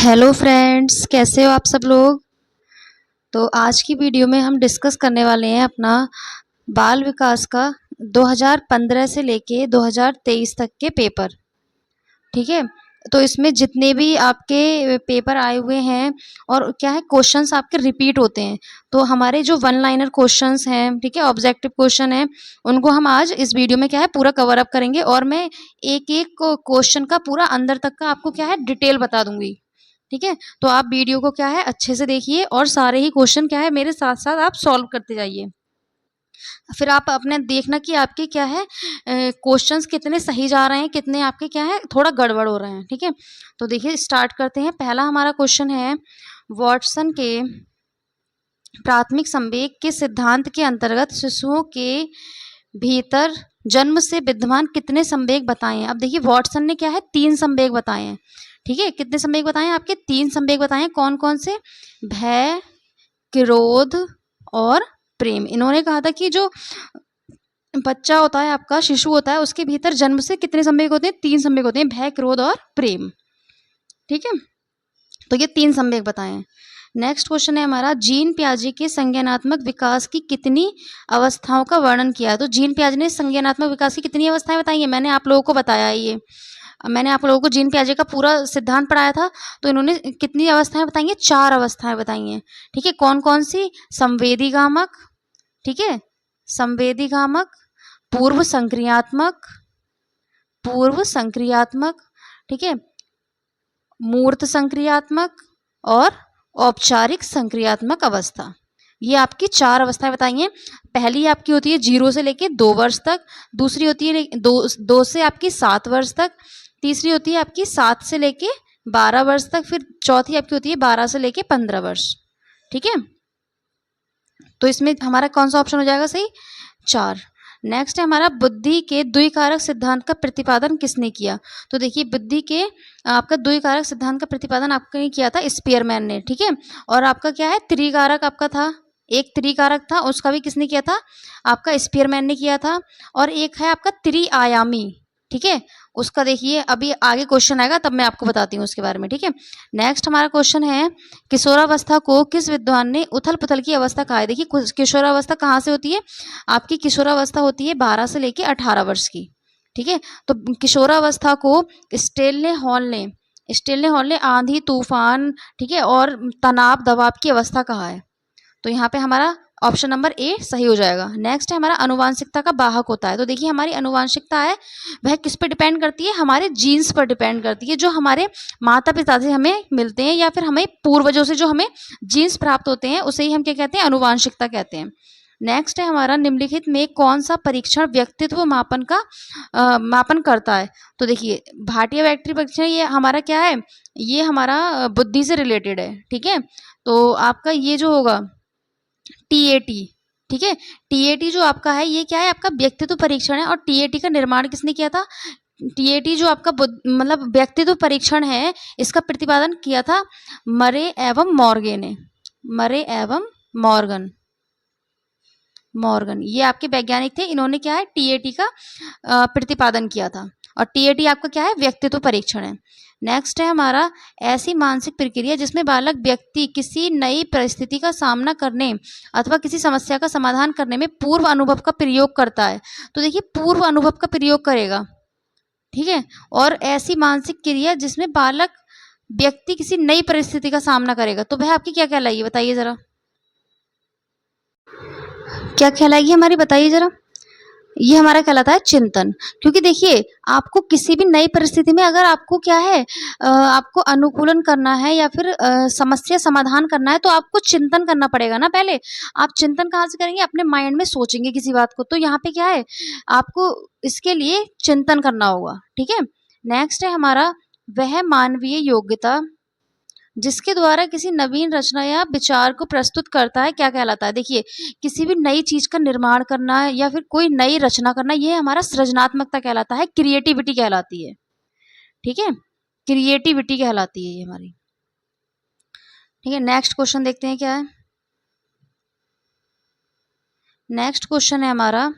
Hello friends, कैसे हो आप सब लोग। तो आज की वीडियो में हम डिस्कस करने वाले हैं अपना बाल विकास का 2015 से लेके 2023 तक के पेपर। ठीक है, तो इसमें जितने भी आपके पेपर आए हुए हैं और क्या है, क्वेश्चंस आपके रिपीट होते हैं। तो हमारे जो वन लाइनर क्वेश्चंस हैं, ठीक है, ऑब्जेक्टिव क्वेश्चन है, उनको हम आज इस वीडियो में क्या है पूरा कवर अप करेंगे और मैं एक एक क्वेश्चन का पूरा अंदर तक का आपको क्या है डिटेल बता दूंगी। ठीक है, तो आप वीडियो को क्या है अच्छे से देखिए और सारे ही क्वेश्चन क्या है मेरे साथ साथ आप सॉल्व करते जाइए। फिर आप अपने देखना कि आपके क्या है क्वेश्चंस कितने सही जा रहे हैं, कितने आपके क्या है थोड़ा गड़बड़ हो रहे हैं। ठीक है, तो देखिए स्टार्ट करते हैं। पहला हमारा क्वेश्चन है, वॉटसन के प्राथमिक संवेग के सिद्धांत के अंतर्गत शिशुओं के भीतर जन्म से विद्यमान कितने संवेग बताए हैं। अब देखिए वॉटसन ने क्या है 3 संवेग बताए हैं। ठीक है, कितने संवेग बताए हैं, आपके 3 संवेग बताए हैं। कौन कौन से? भय, क्रोध और प्रेम। इन्होंने कहा था कि जो बच्चा होता है, आपका शिशु होता है, उसके भीतर जन्म से कितने संवेग होते हैं? 3 संवेग होते हैं, भय, क्रोध और प्रेम। ठीक है, तो ये 3 संवेग बताए हैं। नेक्स्ट क्वेश्चन है हमारा, जीन पियाजे के संज्ञानात्मक विकास की कितनी अवस्थाओं का वर्णन किया है। तो जीन पियाजे ने संज्ञानात्मक विकास की कितनी अवस्थाएं बताई हैं, मैंने आप लोगों को बताया है ये। मैंने आप लोगों को जीन पियाजे का पूरा सिद्धांत पढ़ाया था। तो इन्होंने कितनी अवस्थाएं बताई हैं? 4 अवस्थाएं बताई हैं। ठीक है, कौन कौन सी? संवेदीगामक, ठीक है, संवेदीगामक, पूर्व संक्रियात्मक, पूर्व संक्रियात्मक, ठीक है, मूर्त संक्रियात्मक और औपचारिक संक्रियात्मक अवस्था। ये आपकी 4 अवस्थाएं बताई हैं। पहली आपकी होती है 0 से लेके 2 वर्ष तक, दूसरी होती है 2 से आपकी 7 वर्ष तक, तीसरी होती है आपकी 7 से लेके 12 वर्ष तक, फिर चौथी आपकी होती है 12 से लेके 15 वर्ष। ठीक है, तो इसमें हमारा कौन सा ऑप्शन हो जाएगा सही? 4। नेक्स्ट है हमारा, बुद्धि के द्विकारक सिद्धांत का प्रतिपादन किसने किया। तो देखिए बुद्धि के आपका द्विकारक सिद्धांत का प्रतिपादन आपने किया था स्पीयरमैन ने। ठीक है, और आपका क्या है त्रिकारक आपका था, एक त्रिकारक था, उसका भी किसने किया था? आपका स्पीयरमैन ने किया था। और एक है आपका त्रिआयामी। ठीक है, उसका देखिए अभी आगे क्वेश्चन आएगा तब मैं आपको बताती हूँ उसके बारे में। ठीक है, नेक्स्ट हमारा क्वेश्चन है, किशोरावस्था को किस विद्वान ने उथल पुथल की अवस्था कहा है। देखिए किशोरावस्था कहाँ से होती है? आपकी किशोरावस्था होती है 12 से लेके 18 वर्ष की। ठीक है, तो किशोरावस्था को स्टेनले हॉल ने आंधी तूफान, ठीक है, और तनाव दबाव की अवस्था कहा है। तो यहाँ पे हमारा ऑप्शन नंबर ए सही हो जाएगा। नेक्स्ट है हमारा, अनुवांशिकता का वाहक होता है। तो देखिए हमारी अनुवांशिकता है वह किस पर डिपेंड करती है? हमारे जीन्स पर डिपेंड करती है, जो हमारे माता पिता से हमें मिलते हैं या फिर हमें पूर्वजों से जो हमें जीन्स प्राप्त होते हैं उसे ही हम क्या कहते हैं? अनुवांशिकता कहते हैं। नेक्स्ट है हमारा, निम्नलिखित में कौन सा परीक्षण व्यक्तित्व मापन का मापन करता है। तो देखिए भाटिया व्यक्ति परीक्षण ये हमारा क्या है? ये हमारा बुद्धि से रिलेटेड है। ठीक है, तो आपका ये जो होगा टीएटी। ठीक है, टीएटी जो आपका है ये क्या है? आपका व्यक्तित्व परीक्षण है। और टीएटी का निर्माण किसने किया था? टीएटी जो आपका मतलब व्यक्तित्व परीक्षण है, इसका प्रतिपादन किया था मरे एवं मॉर्गे ने। मरे एवं मॉर्गन, मॉर्गन ये आपके वैज्ञानिक थे। इन्होंने क्या है टीएटी का प्रतिपादन किया था। और टीएटी आपका क्या है? व्यक्तित्व परीक्षण है। नेक्स्ट है हमारा, ऐसी मानसिक प्रक्रिया जिसमें बालक व्यक्ति किसी नई परिस्थिति का सामना करने अथवा किसी समस्या का समाधान करने में पूर्व अनुभव का प्रयोग करता है। तो देखिए पूर्व अनुभव का प्रयोग करेगा। ठीक है, और ऐसी मानसिक क्रिया जिसमें बालक व्यक्ति किसी नई परिस्थिति का सामना करेगा, तो वह आपकी क्या कहलाएगी बताइए जरा, क्या कहलाएगी हमारी, बताइए जरा। ये हमारा कहलाता है चिंतन। क्योंकि देखिए आपको किसी भी नई परिस्थिति में अगर आपको क्या है आपको अनुकूलन करना है या फिर समस्या समाधान करना है, तो आपको चिंतन करना पड़ेगा ना पहले। आप चिंतन कहाँ से करेंगे? अपने माइंड में सोचेंगे किसी बात को। तो यहाँ पे क्या है, आपको इसके लिए चिंतन करना होगा। ठीक है, नेक्स्ट है हमारा, वह मानवीय योग्यता जिसके द्वारा किसी नवीन रचना या विचार को प्रस्तुत करता है क्या कहलाता है। देखिए किसी भी नई चीज का निर्माण करना या फिर कोई नई रचना करना, ये हमारा सृजनात्मकता कहलाता है, क्रिएटिविटी कहलाती है। ठीक है, क्रिएटिविटी कहलाती है ये हमारी। ठीक है, नेक्स्ट क्वेश्चन देखते हैं क्या है। नेक्स्ट क्वेश्चन है हमारा,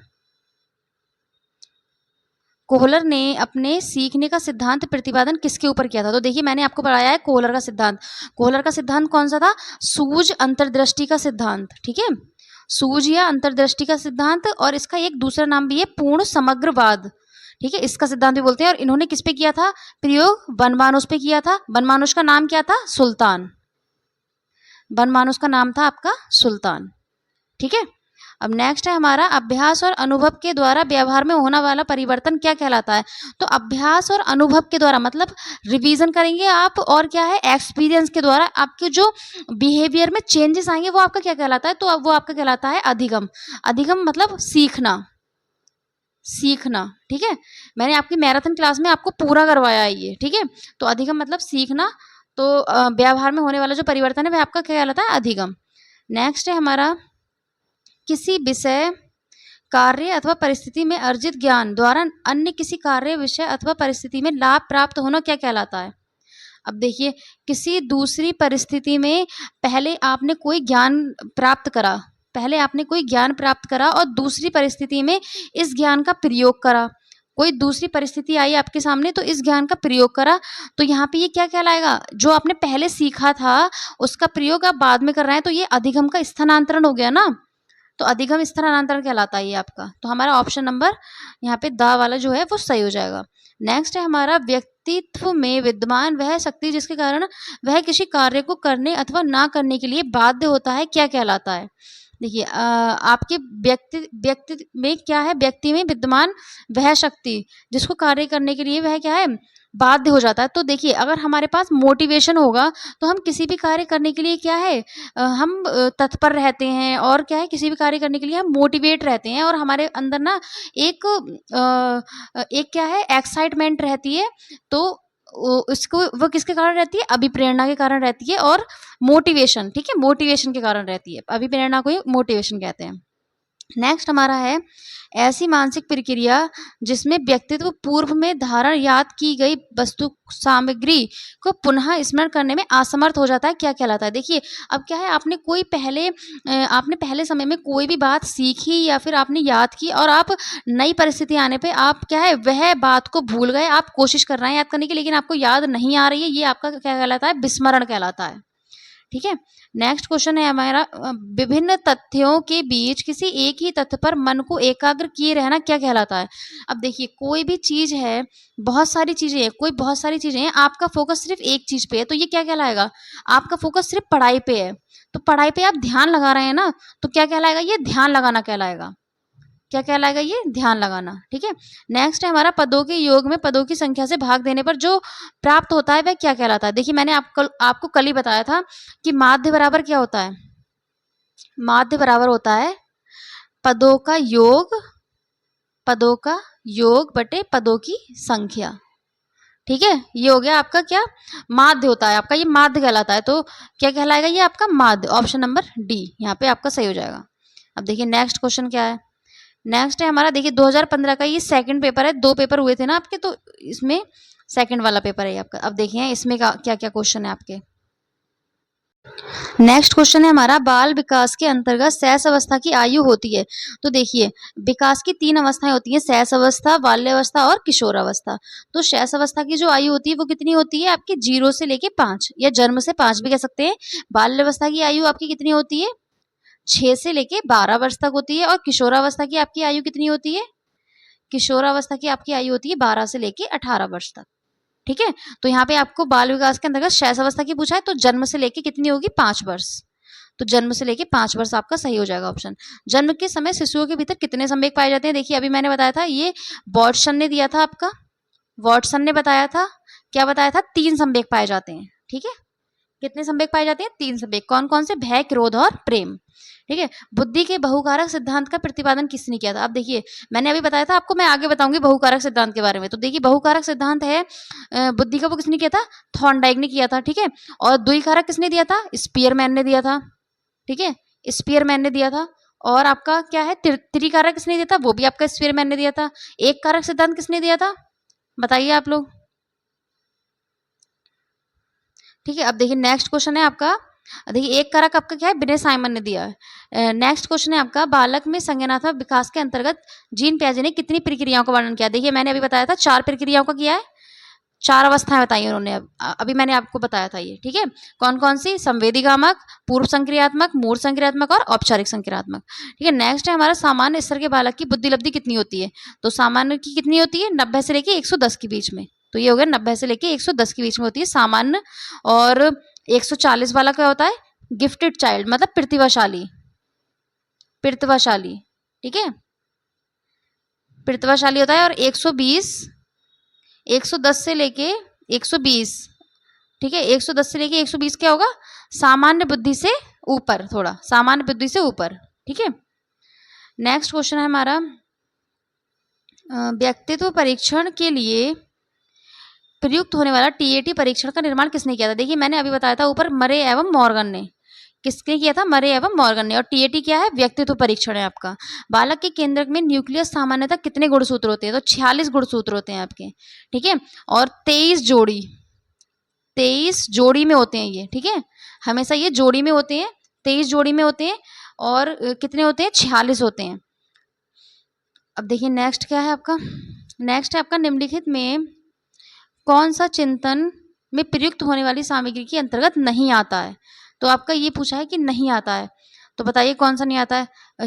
कोहलर ने अपने सीखने का सिद्धांत प्रतिपादन किसके ऊपर किया था? तो देखिए मैंने आपको पढ़ाया है कोहलर का सिद्धांत। कोहलर का सिद्धांत कौन सा था? सूझ अंतर्दृष्टि का सिद्धांत, ठीक है, सूझ या अंतर्दृष्टि का सिद्धांत, और इसका एक दूसरा नाम भी है पूर्ण समग्रवाद, ठीक है, इसका सिद्धांत भी बोलते हैं। और इन्होंने किस पे किया था प्रयोग? बनमानुष पे किया था। बनमानुष का नाम क्या था? सुल्तान। बनमानुष का नाम था आपका सुल्तान, ठीक है। अब नेक्स्ट है हमारा अभ्यास और अनुभव के द्वारा व्यवहार में होने वाला परिवर्तन क्या कहलाता है? तो अभ्यास और अनुभव के द्वारा मतलब रिवीजन करेंगे आप, और क्या है एक्सपीरियंस के द्वारा आपके जो बिहेवियर में चेंजेस आएंगे वो आपका क्या कहलाता है? तो अब वो आपका कहलाता है अधिगम। अधिगम मतलब सीखना, सीखना, ठीक है। मैंने आपकी मैराथन क्लास में आपको पूरा करवाया है ये, ठीक है। तो अधिगम मतलब सीखना। तो व्यवहार में होने वाला जो परिवर्तन है वह आपका क्या कहलाता है? अधिगम। नेक्स्ट है हमारा किसी विषय कार्य अथवा परिस्थिति में अर्जित ज्ञान द्वारा अन्य किसी कार्य विषय अथवा परिस्थिति में लाभ प्राप्त होना क्या कहलाता है? अब देखिए किसी दूसरी परिस्थिति में पहले आपने कोई ज्ञान प्राप्त करा, पहले आपने कोई ज्ञान प्राप्त करा और दूसरी परिस्थिति में इस ज्ञान का प्रयोग करा, कोई दूसरी परिस्थिति आई आपके सामने तो इस ज्ञान का प्रयोग करा, तो यहाँ पे ये क्या कहलाएगा? जो आपने पहले सीखा था उसका प्रयोग आप बाद में कर रहे हैं, तो ये अधिगम का स्थानांतरण हो गया ना। तो अधिगम स्थानांतरण कहलाता है ये आपका। तो हमारा ऑप्शन नंबर यहाँ पे द वाला जो है वो सही हो जाएगा। नेक्स्ट है हमारा व्यक्तित्व में विद्यमान वह शक्ति जिसके कारण वह किसी कार्य को करने अथवा ना करने के लिए बाध्य होता है क्या कहलाता है? देखिए आपके व्यक्ति में क्या है? व्यक्ति में विद्यमान वह शक्ति जिसको कार्य करने के लिए वह क्या है? बाध्य हो जाता है। तो देखिए अगर हमारे पास मोटिवेशन होगा तो हम किसी भी कार्य करने के लिए क्या है हम तत्पर रहते हैं, और क्या है किसी भी कार्य करने के लिए हम मोटिवेट रहते हैं, और हमारे अंदर ना एक क्या है एक्साइटमेंट रहती है। तो उसको वो किसके कारण रहती है? अभिप्रेरणा के कारण रहती है, और मोटिवेशन, ठीक है, मोटिवेशन के कारण रहती है। अभिप्रेरणा को ही मोटिवेशन कहते हैं। नेक्स्ट हमारा है ऐसी मानसिक प्रक्रिया जिसमें व्यक्तित्व पूर्व में धारण याद की गई वस्तु सामग्री को पुनः स्मरण करने में असमर्थ हो जाता है क्या कहलाता है? देखिए अब क्या है आपने पहले समय में कोई भी बात सीखी या फिर आपने याद की, और आप नई परिस्थिति आने पे आप क्या है वह बात को भूल गए, आप कोशिश कर रहे हैं याद करने की लेकिन आपको याद नहीं आ रही है, ये आपका क्या कहलाता है? विस्मरण कहलाता है, ठीक है। नेक्स्ट क्वेश्चन है हमारा विभिन्न तथ्यों के बीच किसी एक ही तथ्य पर मन को एकाग्र किए रहना क्या कहलाता है? अब देखिए कोई भी चीज है, बहुत सारी चीजें हैं, कोई बहुत सारी चीजें हैं, आपका फोकस सिर्फ एक चीज पे है, तो ये क्या कहलाएगा? आपका फोकस सिर्फ पढ़ाई पे है, तो पढ़ाई पे आप ध्यान लगा रहे हैं ना, तो क्या कहलाएगा? ये ध्यान लगाना कहलाएगा। क्या कहलाएगा? ये ध्यान लगाना, ठीक है। नेक्स्ट है हमारा पदों के योग में पदों की संख्या से भाग देने पर जो प्राप्त होता है वह क्या कहलाता है? देखिए मैंने आपको कल ही बताया था कि माध्य बराबर क्या होता है? माध्य बराबर होता है पदों का योग बटे पदों की संख्या, ठीक है। ये हो गया आपका क्या? माध्य होता है आपका, ये माध्य कहलाता है। तो क्या कहलाएगा? ये आपका माध्य। ऑप्शन नंबर डी यहाँ पे आपका सही हो जाएगा। अब देखिए नेक्स्ट क्वेश्चन क्या है। नेक्स्ट है हमारा देखिए 2015 का ये सेकंड पेपर है, 2 पेपर हुए थे ना आपके, तो इसमें सेकंड वाला पेपर है आपका। अब देखिए इसमें क्या क्या क्वेश्चन है आपके। नेक्स्ट क्वेश्चन है हमारा बाल विकास के अंतर्गत शैशव अवस्था की आयु होती है। तो देखिए विकास की 3 अवस्थाएं होती हैं, शैशव अवस्था, बाल्यावस्था और किशोर अवस्था। तो शैशव अवस्था की जो आयु होती है वो कितनी होती है आपकी? 0 से लेके 5 या जन्म से 5 भी कह सकते हैं। बाल्यावस्था की आयु आपकी कितनी होती है? 6 से लेके 12 वर्ष तक होती है। और किशोरावस्था की आपकी आयु कितनी होती है? किशोरावस्था की आपकी आयु होती है 12 से लेके 18 वर्ष तक, ठीक है। तो यहाँ पे आपको बाल विकास के अंतर्गत शैशवावस्था की पूछा है, तो जन्म से लेके कितनी होगी? 5 वर्ष। तो जन्म से लेके 5 वर्ष आपका सही हो जाएगा ऑप्शन। जन्म के समय शिशुओं के भीतर कितने संवेग पाए जाते हैं? देखिए अभी मैंने बताया था, ये वॉटसन ने दिया था आपका, वॉटसन ने बताया था, क्या बताया था? 3 संवेग पाए जाते हैं, ठीक है। कितने संवेग पाए जाते हैं? 3 संवेग। कौन कौन से? भय, क्रोध और प्रेम, ठीक है। बुद्धि के बहुकारक सिद्धांत का प्रतिपादन किसने किया था? अब देखिए मैंने अभी बताया था आपको, मैं आगे बताऊंगी बहुकारक सिद्धांत के बारे में। तो देखिए बहुकारक सिद्धांत है बुद्धि का, वो किसने किया था? थॉर्नडाइक ने किया था, ठीक है। और द्विकारक किसने दिया था? स्पीयरमैन ने दिया था, ठीक है, स्पीयरमैन ने दिया था। और आपका क्या है त्रिकारक किसने दिया था? वो भी आपका स्पीयरमैन ने दिया था। एक कारक सिद्धांत किसने दिया था? बताइए आप लोग, ठीक है। अब देखिए नेक्स्ट क्वेश्चन है आपका देखिए एक कारक आपका क्या है, विनय साइमन ने दिया है। नेक्स्ट क्वेश्चन है आपका, बालक में संज्ञानात्मक विकास के अंतर्गत जीन पियाजे ने कितनी प्रक्रियाओं का वर्णन किया। देखिए मैंने अभी बताया था 4 प्रक्रियाओं का किया है, 4 अवस्थाएं बताई उन्होंने। अभी मैंने आपको बताया था ये, ठीक है। कौन कौन सी, संवेदीगामक, पूर्व संक्रियात्मक, मूल संक्रियात्मक और औपचारिक संक्रियात्मक, ठीक है। नेक्स्ट है हमारा, सामान्य स्तर के बालक की बुद्धि लब्धि कितनी होती है। तो सामान्य की कितनी होती है, 90 से लेके 110 के बीच में। तो ये हो गया 90 से लेके 110 के बीच में होती है सामान्य। और 140 वाला क्या होता है, गिफ्टेड चाइल्ड, मतलब प्रतिभाशाली, प्रतिभाशाली, ठीक है, प्रतिभाशाली होता है। और 120, 110 से लेके 120, ठीक है, 110 से लेके 120 क्या होगा, सामान्य बुद्धि से ऊपर, थोड़ा सामान्य बुद्धि से ऊपर, ठीक है। नेक्स्ट क्वेश्चन है हमारा, व्यक्तित्व परीक्षण के लिए प्रयुक्त होने वाला टीएटी परीक्षण का निर्माण किसने किया था। देखिए मैंने अभी बताया था ऊपर, मरे एवं मॉर्गन ने। किसने किया था, मरे एवं मॉर्गन ने। और टीएटी क्या है, व्यक्तित्व परीक्षण है आपका। बालक के केंद्रक में न्यूक्लियस सामान्यतः कितने गुणसूत्र होते हैं, तो 46 गुणसूत्र होते हैं आपके, ठीक है। और 23 जोड़ी में होते हैं ये, ठीक है, हमेशा ये जोड़ी में होते हैं, 23 जोड़ी में होते हैं। और कितने होते हैं, 46 होते हैं। अब देखिए नेक्स्ट क्या है आपका, नेक्स्ट है आपका, निम्नलिखित में कौन सा चिंतन में प्रयुक्त होने वाली सामग्री के अंतर्गत नहीं आता है। तो आपका ये पूछा है कि नहीं आता है, तो बताइए कौन सा नहीं आता है,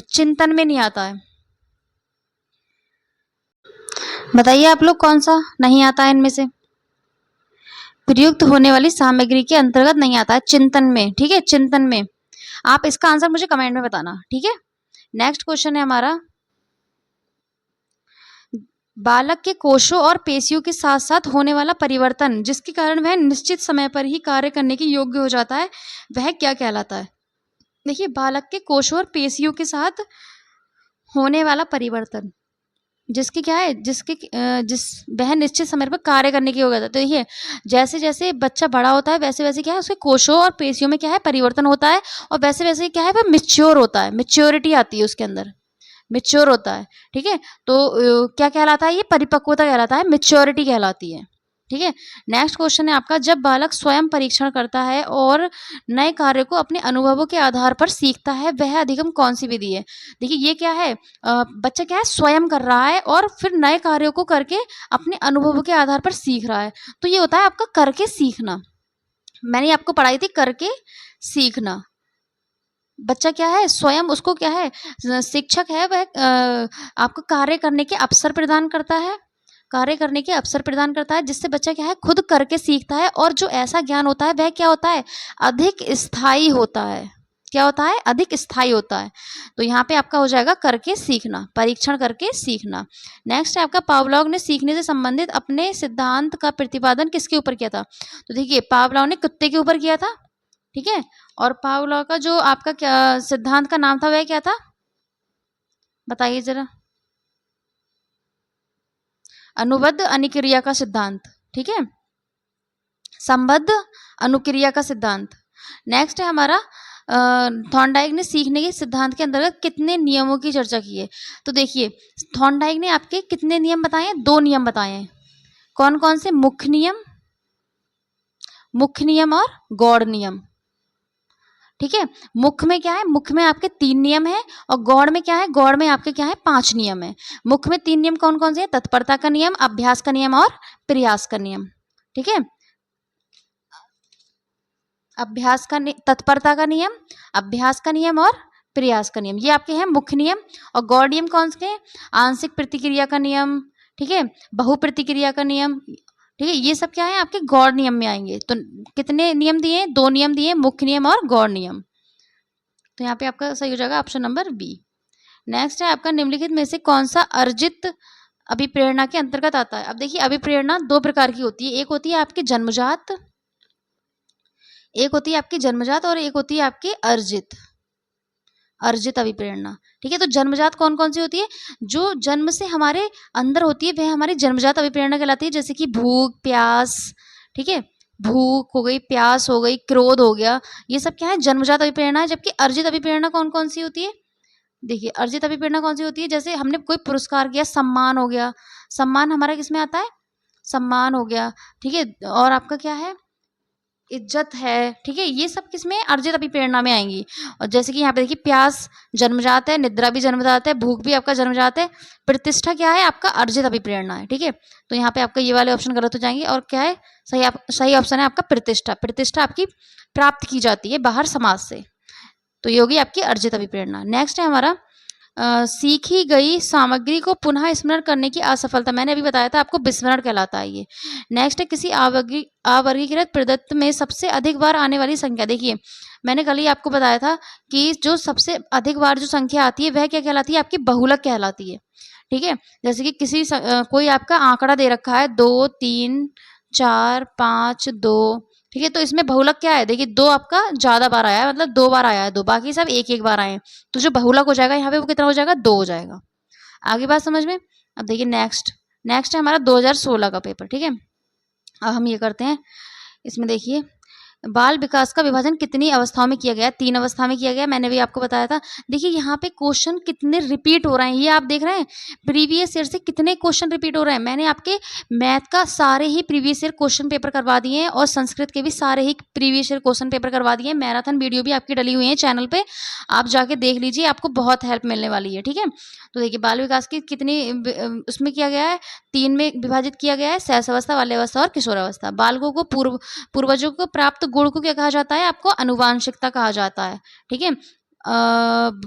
चिंतन में नहीं आता है। बताइए आप लोग कौन सा नहीं आता है इनमें से, प्रयुक्त होने वाली सामग्री के अंतर्गत नहीं आता है, चिंतन में, ठीक है, चिंतन में। आप इसका आंसर मुझे कमेंट में बताना, ठीक है। नेक्स्ट क्वेश्चन है हमारा, बालक के कोशों और पेशियों के साथ साथ होने वाला परिवर्तन जिसके कारण वह निश्चित समय पर ही कार्य करने के योग्य हो जाता है, वह क्या कहलाता है। देखिए बालक के कोशों और पेशियों के साथ होने वाला परिवर्तन जिसकी क्या है, जिस वह निश्चित समय पर कार्य करने की योग्यता। तो देखिए जैसे जैसे बच्चा बड़ा होता है वैसे वैसे क्या है, उसके कोशों और पेशियों में क्या है, परिवर्तन होता है। और वैसे वैसे क्या है, वह मिच्योर होता है, मिच्योरिटी आती है उसके अंदर, मिच्योर होता है, ठीक है। तो क्या कहलाता है, ये परिपक्वता कहलाता है, मिच्योरिटी कहलाती है, ठीक है। नेक्स्ट क्वेश्चन है आपका, जब बालक स्वयं परीक्षण करता है और नए कार्य को अपने अनुभवों के आधार पर सीखता है, वह अधिगम कौन सी विधि है। देखिए ये क्या है, बच्चा क्या है, स्वयं कर रहा है और फिर नए कार्यों को करके अपने अनुभवों के आधार पर सीख रहा है। तो ये होता है आपका करके सीखना। मैंने आपको पढ़ाई थी करके सीखना। बच्चा क्या है, स्वयं उसको क्या है, शिक्षक है वह आपको कार्य करने के अवसर प्रदान करता है, कार्य करने के अवसर प्रदान करता है, जिससे बच्चा क्या है, खुद करके सीखता है। और जो ऐसा ज्ञान होता है वह क्या होता है, अधिक स्थायी होता है। क्या होता है, अधिक स्थायी होता है। तो यहाँ पे आपका हो जाएगा करके सीखना, परीक्षण करके सीखना। नेक्स्ट है आपका, पावलोव ने सीखने से संबंधित अपने सिद्धांत का प्रतिपादन किसके ऊपर किया था। तो देखिए पावलोव ने कुत्ते के ऊपर किया था, ठीक है। और पावलोव का जो आपका क्या सिद्धांत का नाम था वह क्या था, बताइए जरा। अनुबद्ध अनुक्रिया का सिद्धांत, ठीक है, संबद्ध अनुक्रिया का सिद्धांत। नेक्स्ट है हमारा, थॉर्नडाइक ने सीखने के सिद्धांत के अंतर्गत कितने नियमों की चर्चा की है। तो देखिए थॉर्नडाइक ने आपके कितने नियम बताए हैं, 2 नियम बताए हैं। कौन कौन से, मुख्य नियम, मुख्य नियम और गौड़ नियम, ठीक है। मुख्य में क्या है, मुख्य में आपके 3 नियम है। और गौड़ में क्या है, गौड़ में आपके क्या है, 5 नियम है। मुख्य में 3 नियम कौन कौन से हैं, तत्परता का नियम, अभ्यास का नियम और प्रयास का नियम, ठीक है। तत्परता का नियम, अभ्यास का नियम और प्रयास का नियम, ये आपके हैं मुख्य नियम। और गौड़ नियम कौन से हैं, आंशिक प्रतिक्रिया का नियम, ठीक है, बहु प्रतिक्रिया का नियम, ठीक है। ये सब क्या है, आपके गौड़ नियम में आएंगे। तो कितने नियम दिए, 2 नियम दिए, मुख्य नियम और गौड़ नियम। तो यहाँ पे आपका सही हो जाएगा ऑप्शन नंबर बी। नेक्स्ट है आपका, निम्नलिखित में से कौन सा अर्जित अभिप्रेरणा के अंतर्गत आता है। अब देखिए अभिप्रेरणा 2 प्रकार की होती है, एक होती है आपकी जन्मजात, एक होती है आपकी जन्मजात और एक होती है आपकी अर्जित, अर्जित अभिप्रेरणा, ठीक है। तो जन्मजात कौन कौन सी होती है, जो जन्म से हमारे अंदर होती है वह हमारी जन्मजात अभिप्रेरणा कहलाती है। जैसे कि भूख प्यास, ठीक है, भूख हो गई, प्यास हो गई, क्रोध हो गया, ये सब क्या है, जन्मजात अभिप्रेरणा है। जबकि अर्जित अभिप्रेरणा कौन कौन सी होती है, देखिए अर्जित अभिप्रेरणा कौन सी होती है, जैसे हमने कोई पुरस्कार किया, सम्मान हो गया, सम्मान हमारा किस में आता है, सम्मान हो गया, ठीक है। और आपका क्या है, इज्जत है, ठीक है, ये सब किसमें, अर्जित अभिप्रेरणा में आएंगी। और जैसे कि यहाँ पे देखिए, प्यास जन्मजात है, निद्रा भी जन्मजात है, भूख भी आपका जन्मजात है, प्रतिष्ठा क्या है आपका, अर्जित अभिप्रेरणा है, ठीक है। तो यहाँ पे आपका ये वाले ऑप्शन गलत हो जाएंगे, और क्या है सही ऑप्शन है आपका प्रतिष्ठा। प्रतिष्ठा आपकी प्राप्त की जाती है बाहर समाज से, तो ये होगी आपकी अर्जित अभिप्रेरणा। नेक्स्ट है हमारा सीखी गई सामग्री को पुनः स्मरण करने की असफलता, मैंने अभी बताया था आपको विस्मरण कहलाता है ये। नेक्स्ट है किसी अवर्गीकृत प्रदत्त में सबसे अधिक बार आने वाली संख्या। देखिए मैंने कल ही आपको बताया था कि जो सबसे अधिक बार जो संख्या आती है वह क्या कहलाती है, आपकी बहुलक कहलाती है, ठीक है। जैसे कि कोई आपका आंकड़ा दे रखा है 2 3 4 5 2, ठीक है, तो इसमें बहुलक क्या है, देखिए 2 आपका ज्यादा बार आया है, मतलब 2 बार आया है 2, बाकी सब एक एक बार आए हैं, तो जो बहुलक हो जाएगा यहाँ पे वो कितना हो जाएगा, 2 हो जाएगा। आगे बात समझ में। अब देखिए नेक्स्ट है हमारा 2016 का पेपर, ठीक है। अब हम ये करते हैं, इसमें देखिए बाल विकास का विभाजन कितनी अवस्थाओं में किया गया है, 3 अवस्था में किया गया, मैंने भी आपको बताया था। देखिए यहाँ पे क्वेश्चन कितने रिपीट हो रहे हैं, ये आप देख रहे हैं प्रीवियस ईयर से कितने क्वेश्चन रिपीट हो रहे हैं। मैंने आपके मैथ का सारे ही प्रीवियस ईयर क्वेश्चन पेपर करवा दिए हैं, और संस्कृत के भी सारे ही प्रीवियस ईयर क्वेश्चन पेपर करवा दिए हैं। मैराथन वीडियो भी आपकी डली हुई है चैनल पे, आप जाके देख लीजिए, आपको बहुत हेल्प मिलने वाली है, ठीक है। तो देखिए बाल विकास की कितनी उसमें किया गया है, 3 में विभाजित किया गया है, शैशवावस्था, बाल्यावस्था और किशोरावस्था। बालकों को पूर्वजों को प्राप्त गुण को क्या कहा जाता है, आपको अनुवांशिकता कहा जाता है, ठीक है।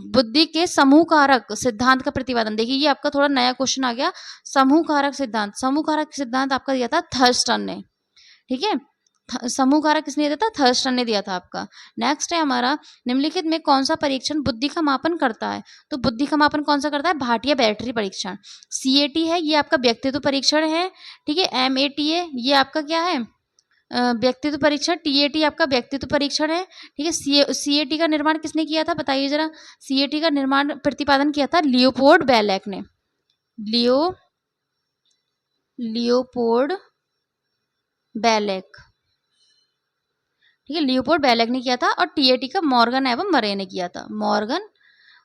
बुद्धि के समूह कारक सिद्धांत का प्रतिपादन, देखिए ये आपका थोड़ा नया क्वेश्चन आ गया, समूह कारक सिद्धांत। समूह कारक सिद्धांत आपका दिया था थर्स्टन ने, ठीक है। समूह कारक किसने दिया था, थर्स्टन ने दिया था आपका। नेक्स्ट है हमारा निम्नलिखित में कौन सा परीक्षण बुद्धि का मापन करता है, तो बुद्धि का मापन कौन सा करता है, भाटिया बैटरी परीक्षण। CAT है, ये आपका व्यक्तित्व परीक्षण है, ठीक है। MAT है, ये आपका क्या है, व्यक्तित्व परीक्षण। TAT आपका व्यक्तित्व परीक्षण है, ठीक है। CAT का निर्माण किसने किया था, बताइए जरा। CAT का निर्माण प्रतिपादन किया था लियोपोल्ड बेलेक ने, लियोपोल्ड बेलेक, ठीक है, लियोपोल्ड बेलेक ने किया था। और TAT का मॉर्गन एवं मरे ने किया था, मॉर्गन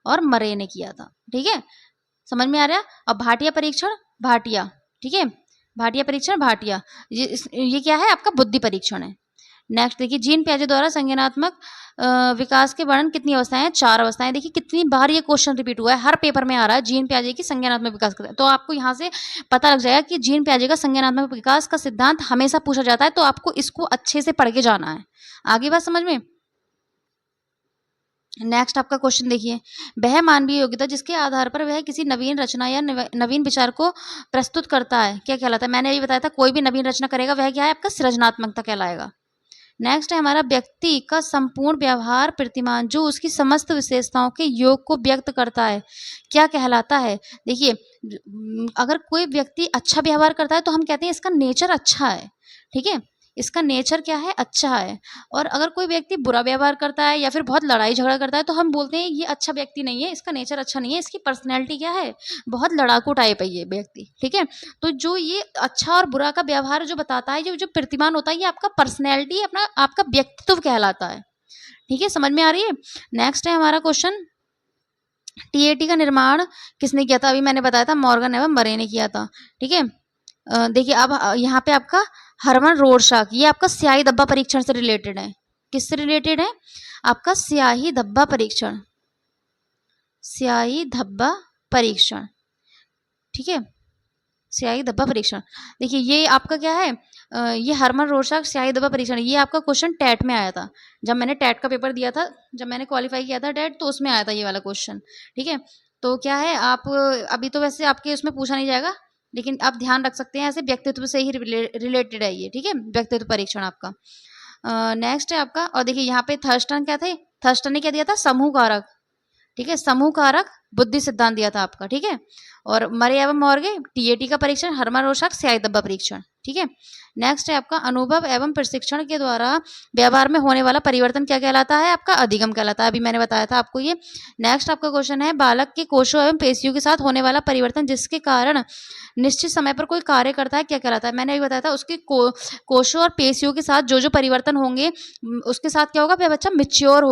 और मरे ने किया था, ठीक है। समझ में आ रहा है। अब भाटिया परीक्षण, भाटिया, ठीक है, भाटिया परीक्षण, भाटिया, ये क्या है आपका बुद्धि परीक्षण है। नेक्स्ट देखिए जीन पियाजे द्वारा संज्ञानात्मक विकास के वर्णन कितनी अवस्थाएं हैं, 4 अवस्थाएं। देखिए कितनी बार ये क्वेश्चन रिपीट हुआ है, हर पेपर में आ रहा है, जीन पियाजे की संज्ञानात्मक विकास का। तो आपको यहाँ से पता लग जाएगा कि जीन पियाजे का संज्ञानात्मक विकास का सिद्धांत हमेशा पूछा जाता है, तो आपको इसको अच्छे से पढ़ के जाना है। आगे बात समझ में। नेक्स्ट आपका क्वेश्चन देखिए, वह मानवीय योग्यता जिसके आधार पर वह किसी नवीन रचना या नवीन विचार को प्रस्तुत करता है क्या कहलाता है। मैंने अभी बताया था कोई भी नवीन रचना करेगा वह क्या है, आपका सृजनात्मकता कहलाएगा। नेक्स्ट है हमारा व्यक्ति का संपूर्ण व्यवहार प्रतिमान जो उसकी समस्त विशेषताओं के योग को व्यक्त करता है क्या कहलाता है। देखिए अगर कोई व्यक्ति अच्छा व्यवहार करता है तो हम कहते हैं इसका नेचर अच्छा है, ठीक है, इसका नेचर क्या है, अच्छा है। और अगर कोई व्यक्ति बुरा व्यवहार करता है या फिर बहुत लड़ाई झगड़ा करता है तो हम बोलते हैं ये अच्छा व्यक्ति नहीं है, इसका नेचर अच्छा नहीं है, इसकी पर्सनैलिटी क्या है, बहुत लड़ाकू टाइप है ये व्यक्ति, ठीक है। तो जो ये अच्छा और बुरा का व्यवहार जो बताता है, जो प्रतिमान होता है, ये आपका पर्सनैलिटी, अपना आपका व्यक्तित्व कहलाता है, ठीक है, समझ में आ रही है। नेक्स्ट है हमारा क्वेश्चन, TAT का निर्माण किसने किया था, अभी मैंने बताया था मॉर्गन एवं मरे ने किया था, ठीक है। देखिए अब यहाँ पे आपका हरमन रोरशाक, ये आपका स्याही धब्बा परीक्षण से रिलेटेड है। किससे रिलेटेड है, आपका स्याही धब्बा परीक्षण, स्याही धब्बा परीक्षण, ठीक है, स्याही धब्बा परीक्षण। देखिए ये आपका क्या है, ये हरमन रोरशाक स्याही धब्बा परीक्षण, ये आपका क्वेश्चन टेट में आया था। जब मैंने टेट का पेपर दिया था, जब मैंने क्वालिफाई किया था टेट, तो उसमें आया था ये वाला क्वेश्चन, ठीक है। तो क्या है, आप अभी तो वैसे आपके उसमें पूछा नहीं जाएगा, लेकिन आप ध्यान रख सकते हैं, ऐसे व्यक्तित्व से ही रिलेटेड है ये, ठीक है, व्यक्तित्व परीक्षण आपका। नेक्स्ट है आपका, और देखिए यहाँ पे थर्स्टन क्या थे, थर्स्टन ने क्या दिया था, समूह कारक, ठीक है, समूह कारक बुद्धि सिद्धांत दिया था आपका, ठीक है। और मरे एवं मॉर्गे TAT का परीक्षण, हरमन रोरशाक स्याही धब्बा परीक्षण, ठीक है। नेक्स्ट है आपका अनुभव एवं प्रशिक्षण के द्वारा व्यवहार में होने वाला परिवर्तन क्या कहलाता है, आपका अधिगम कहलाता है, अभी मैंने बताया था आपको ये। नेक्स्ट आपका क्वेश्चन है बालक के कोषों एवं पेशियों के साथ होने वाला परिवर्तन जिसके कारण निश्चित समय पर कोई कार्य करता है क्या कहलाता है। मैंने अभी बताया था उसके कोषों और पेशियों के साथ जो जो परिवर्तन होंगे उसके साथ क्या होगा, वह बच्चा मिच्योर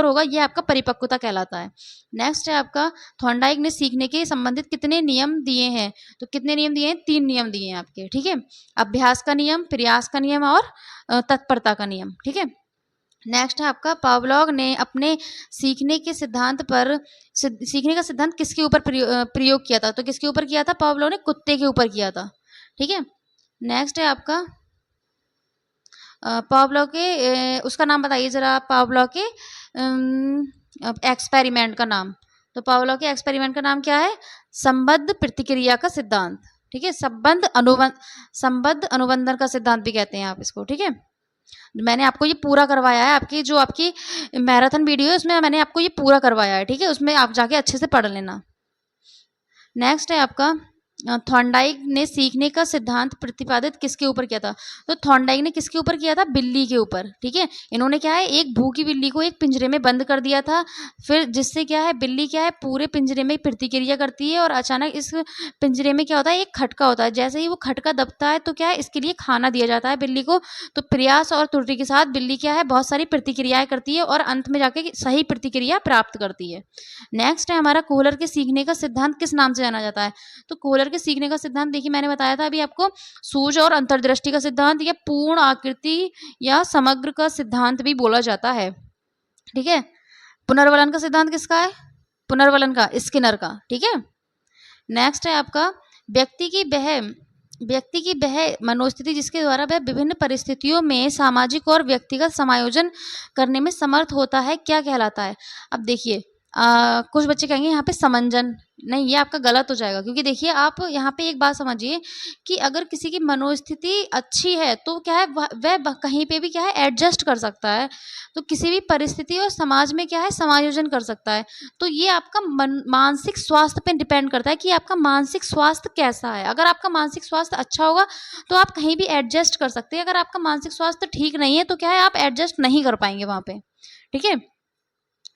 होगा, ये आपका परिपक्वता कहलाता है। नेक्स्ट है आपका थॉर्नडाइक ने सीखने के संबंधित कितने नियम दिए हैं? तो कितने नियम दिए हैं? 3 नियम दिए हैं आपके, ठीक है। अभ्यास का नियम, प्रयास का नियम और तत्परता का नियम, ठीक है। नेक्स्ट है आपका पावलोव ने अपने सीखने के सिद्धांत पर सीखने का सिद्धांत किसके ऊपर प्रयोग किया था? तो किसके ऊपर किया था? पावलोव ने कुत्ते के ऊपर किया था, ठीक है। नेक्स्ट है आपका पावलोव के उसका नाम बताइए जरा, पावलोव के एक्सपेरिमेंट का नाम। तो पावलोव के एक्सपेरिमेंट का नाम क्या है? संबद्ध प्रतिक्रिया का सिद्धांत, ठीक है। संबद्ध अनुबंधन का सिद्धांत भी कहते हैं आप इसको, ठीक है। मैंने आपको ये पूरा करवाया है, आपकी जो आपकी मैराथन वीडियो है उसमें मैंने आपको ये पूरा करवाया है, ठीक है। उसमें आप जाके अच्छे से पढ़ लेना। नेक्स्ट है आपका थॉर्नडाइक ने सीखने का सिद्धांत प्रतिपादित किसके ऊपर किया था? तो थॉर्नडाइक ने किसके ऊपर किया था? बिल्ली के ऊपर, ठीक है। इन्होंने क्या है, एक भूखी बिल्ली को एक पिंजरे में बंद कर दिया था, फिर जिससे क्या है, बिल्ली क्या है, पूरे पिंजरे में प्रतिक्रिया करती है और अचानक इस पिंजरे में क्या होता है, एक खटका होता है। जैसे ही वो खटका दबता है तो क्या है, इसके लिए खाना दिया जाता है बिल्ली को। तो प्रयास और त्रुटि के साथ बिल्ली क्या है, बहुत सारी प्रतिक्रियाएं करती है और अंत में जाके सही प्रतिक्रिया प्राप्त करती है। नेक्स्ट है हमारा कोहलर के सीखने का सिद्धांत किस नाम से जाना जाता है? तो कोहलर के सीखने का सिद्धांत देखिए, मैंने बताया था अभी आपको, सूझ और अंतर्दृष्टि का सिद्धांत या पूर्ण आकृति या समग्र का सिद्धांत भी बोला जाता है, ठीक है। पुनर्वलन का सिद्धांत किसका है? पुनर्वलन का स्किनर का, ठीक है। नेक्स्ट है आपका व्यक्ति की वह मनोस्थिति जिसके द्वारा वह विभिन्न परिस्थितियों में सामाजिक और व्यक्तिगत समायोजन करने में समर्थ होता है, क्या कहलाता है? अब देखिए कुछ बच्चे कहेंगे यहाँ पे समंजन, नहीं, ये आपका गलत हो जाएगा, क्योंकि देखिए आप यहाँ पे एक बात समझिए कि अगर किसी की मनोस्थिति अच्छी है तो क्या है, वह कहीं पे भी क्या है, एडजस्ट कर सकता है, तो किसी भी परिस्थिति और समाज में क्या है, समायोजन कर सकता है। तो ये आपका मानसिक स्वास्थ्य पे डिपेंड करता है कि आपका मानसिक स्वास्थ्य कैसा है। अगर आपका मानसिक स्वास्थ्य अच्छा होगा तो आप कहीं भी एडजस्ट कर सकते हैं, अगर आपका मानसिक स्वास्थ्य ठीक नहीं है तो क्या है, आप एडजस्ट नहीं कर पाएंगे वहाँ पे, ठीक है।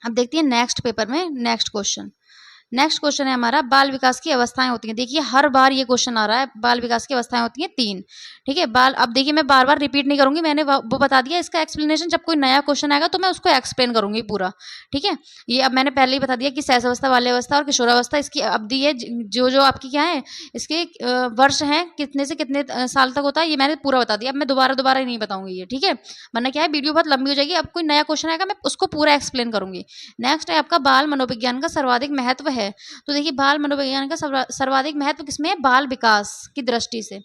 अब देखते हैं नेक्स्ट पेपर में नेक्स्ट क्वेश्चन है हमारा, बाल विकास की अवस्थाएं होती हैं। देखिए हर बार ये क्वेश्चन आ रहा है, बाल विकास की अवस्थाएं होती हैं 3, ठीक है। अब देखिए मैं बार बार रिपीट नहीं करूंगी, मैंने वो बता दिया, इसका एक्सप्लेनेशन जब कोई नया क्वेश्चन आएगा तो मैं उसको एक्सप्लेन करूंगी पूरा, ठीक है। ये अब मैंने पहले ही बता दिया कि शैशवावस्था, बाल्यावस्था और किशोरावस्था इसकी अवधि है, जो आपकी क्या है, इसके वर्ष हैं, कितने से कितने साल तक होता है, ये मैंने पूरा बता दिया। अब मैं दोबारा नहीं बताऊंगी ये, ठीक है, वरना क्या है वीडियो बहुत लंबी हो जाएगी। अब कोई नया क्वेश्चन आएगा मैं उसको पूरा एक्सप्लेन करूंगी। नेक्स्ट है आपका बाल मनोविज्ञान का सर्वाधिक महत्व है। तो देखिए बाल मनोविज्ञान का सर्वाधिक महत्व किसमें है? बाल विकास की दृष्टि से,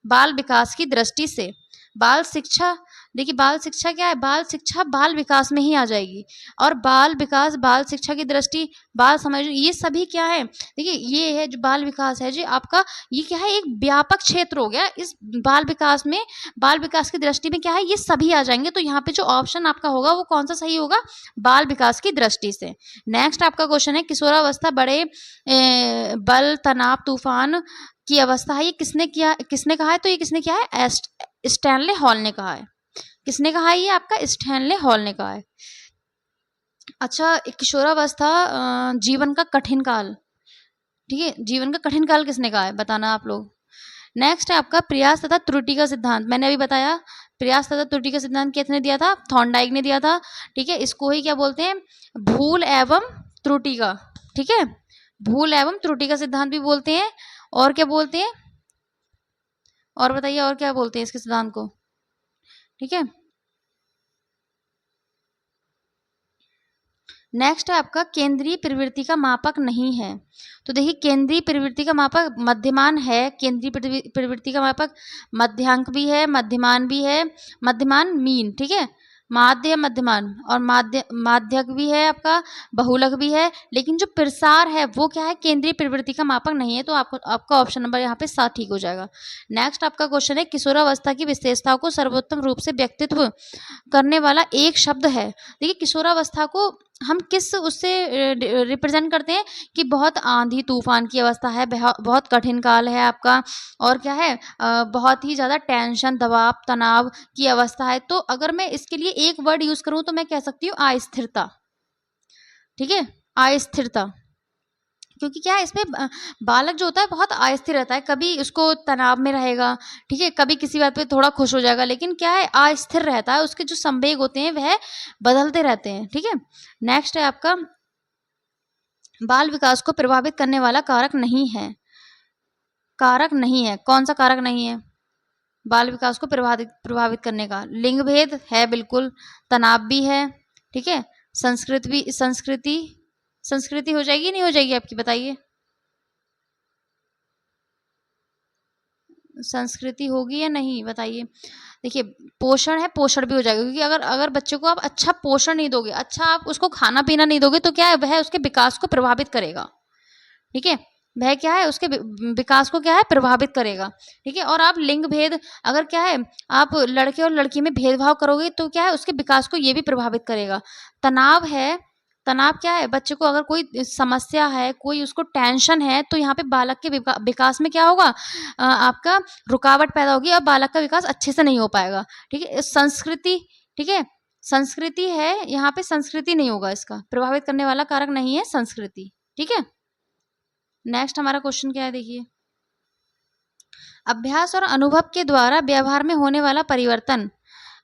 बाल विकास की दृष्टि से। बाल शिक्षा, देखिए बाल शिक्षा क्या है, बाल शिक्षा बाल विकास में ही आ जाएगी, और बाल विकास, बाल शिक्षा की दृष्टि, बाल समझ, ये सभी क्या है, देखिए ये है जो बाल विकास है जी आपका, ये क्या है, एक व्यापक क्षेत्र हो गया। इस बाल विकास में, बाल विकास की दृष्टि में क्या है, ये सभी आ जाएंगे। तो यहाँ पे जो ऑप्शन आपका होगा वो कौन सा सही होगा? बाल विकास की दृष्टि से। नेक्स्ट आपका क्वेश्चन है, किशोरावस्था बड़े बल, तनाव, तूफान की अवस्था है, ये किसने कहा है? तो ये किसने किया है? स्टैनले हॉल ने कहा है। किसने कहा है? ये आपका स्टैनले हॉल ने कहा है। अच्छा, किशोरावस्था जीवन का कठिन काल, ठीक है, जीवन का कठिन काल किसने कहा है, बताना आप लोग। नेक्स्ट है आपका प्रयास तथा त्रुटि का सिद्धांत। मैंने अभी बताया प्रयास तथा त्रुटि का सिद्धांत किसने दिया था? थॉर्नडाइक ने दिया था, ठीक है। इसको ही क्या बोलते हैं? भूल एवं त्रुटि का, ठीक है, भूल एवं त्रुटि का सिद्धांत भी बोलते हैं। और क्या बोलते हैं? और बताइए और क्या बोलते हैं इसके सिद्धांत को, ठीक है। नेक्स्ट है आपका केंद्रीय प्रवृत्ति का मापक नहीं है। तो देखिए केंद्रीय प्रवृत्ति का मापक मध्यमान है, केंद्रीय प्रवृत्ति का मापक मध्यांक भी है, मध्यमान भी है, मध्यमान मीन, ठीक है, माध्य मध्यमान, और माध्यक भी है आपका, बहुलक भी है, लेकिन जो प्रसार है वो क्या है? केंद्रीय प्रवृत्ति का मापक नहीं है। तो आपका ऑप्शन नंबर यहाँ पे 7 ठीक हो जाएगा। नेक्स्ट आपका क्वेश्चन है, किशोरावस्था की विशेषताओं को सर्वोत्तम रूप से व्यक्तित्व करने वाला एक शब्द है। देखिए किशोरावस्था को हम किस उससे रिप्रेजेंट करते हैं कि बहुत आंधी तूफान की अवस्था है, बहुत कठिन काल है आपका, और क्या है, बहुत ही ज़्यादा टेंशन, दबाव, तनाव की अवस्था है। तो अगर मैं इसके लिए एक वर्ड यूज करूं तो मैं कह सकती हूँ अस्थिरता, ठीक है, अस्थिरता। क्योंकि क्या है, इसमें बालक जो होता है बहुत अस्थिर रहता है, कभी उसको तनाव में रहेगा, ठीक है, कभी किसी बात पे थोड़ा खुश हो जाएगा, लेकिन क्या है, अस्थिर रहता है, उसके जो संवेग होते हैं वह बदलते रहते हैं, ठीक है। नेक्स्ट है आपका बाल विकास को प्रभावित करने वाला कारक नहीं है। कारक नहीं है, कौन सा कारक नहीं है बाल विकास को प्रभावित करने का? लिंग भेद है बिल्कुल, तनाव भी है, ठीक है, संस्कृति हो जाएगी नहीं हो जाएगी आपकी, बताइए। संस्कृति होगी या नहीं, बताइए। देखिए, पोषण है, पोषण भी हो जाएगा, क्योंकि अगर अगर बच्चे को आप अच्छा पोषण नहीं दोगे, अच्छा आप उसको खाना पीना नहीं दोगे, तो क्या है, वह उसके विकास को प्रभावित करेगा, ठीक है, वह क्या है उसके विकास को क्या है प्रभावित करेगा, ठीक है। और आप लिंग भेद, अगर क्या है आप लड़के और लड़की में भेदभाव करोगे, तो क्या है उसके विकास को ये भी प्रभावित करेगा। तनाव है, तनाव क्या है, बच्चे को अगर कोई समस्या है, कोई उसको टेंशन है, तो यहाँ पे बालक के विकास में क्या होगा, आपका रुकावट पैदा होगी और बालक का विकास अच्छे से नहीं हो पाएगा, ठीक है। संस्कृति, ठीक है, संस्कृति है, यहाँ पे संस्कृति नहीं होगा, इसका प्रभावित करने वाला कारक नहीं है संस्कृति, ठीक है। नेक्स्ट हमारा क्वेश्चन क्या है, देखिए, अभ्यास और अनुभव के द्वारा व्यवहार में होने वाला परिवर्तन,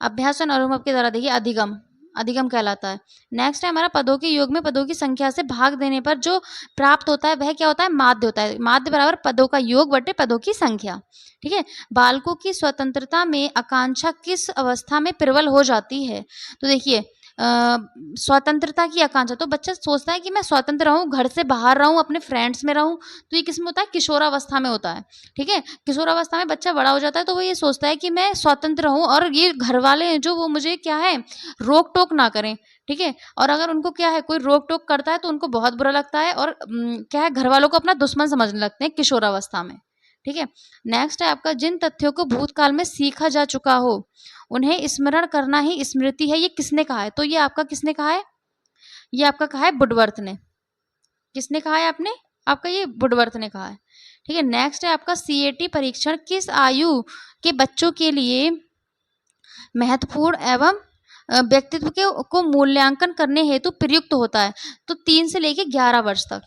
अभ्यास और अनुभव के द्वारा, देखिए अधिगम, अधिगम कहलाता है। नेक्स्ट है हमारा पदों के योग में पदों की संख्या से भाग देने पर जो प्राप्त होता है वह क्या होता है, माध्य होता है। माध्य बराबर पदों का योग बटे पदों की संख्या, ठीक है। बालकों की स्वतंत्रता में आकांक्षा किस अवस्था में प्रबल हो जाती है? तो देखिए, स्वतंत्रता की आकांक्षा, तो बच्चा सोचता है कि मैं स्वतंत्र रहूं, घर से बाहर रहूं, अपने फ्रेंड्स में रहूं, तो ये किस में होता है, किशोरावस्था में होता है, ठीक है। किशोरावस्था में बच्चा बड़ा हो जाता है, तो वो ये सोचता है कि मैं स्वतंत्र रहूं, और ये घर वाले हैं जो वो मुझे क्या है रोक टोक ना करें, ठीक है। और अगर उनको क्या है कोई रोक टोक करता है तो उनको बहुत बुरा लगता है, और क्या है घर वालों को अपना दुश्मन समझने लगते हैं किशोरावस्था में, ठीक है। नेक्स्ट है आपका, जिन तथ्यों को भूतकाल में सीखा जा चुका हो उन्हें स्मरण करना ही स्मृति है, ये किसने कहा है? तो ये आपका किसने कहा है, ये आपका कहा है वुडवर्थ ने। किसने कहा है आपने, आपका ये वुडवर्थ ने कहा है, ठीक है। नेक्स्ट है आपका, सीएटी परीक्षण किस आयु के बच्चों के लिए महत्वपूर्ण एवं व्यक्तित्व के को मूल्यांकन करने हेतु प्रयुक्त होता है? तो 3 से लेके 11 वर्ष तक,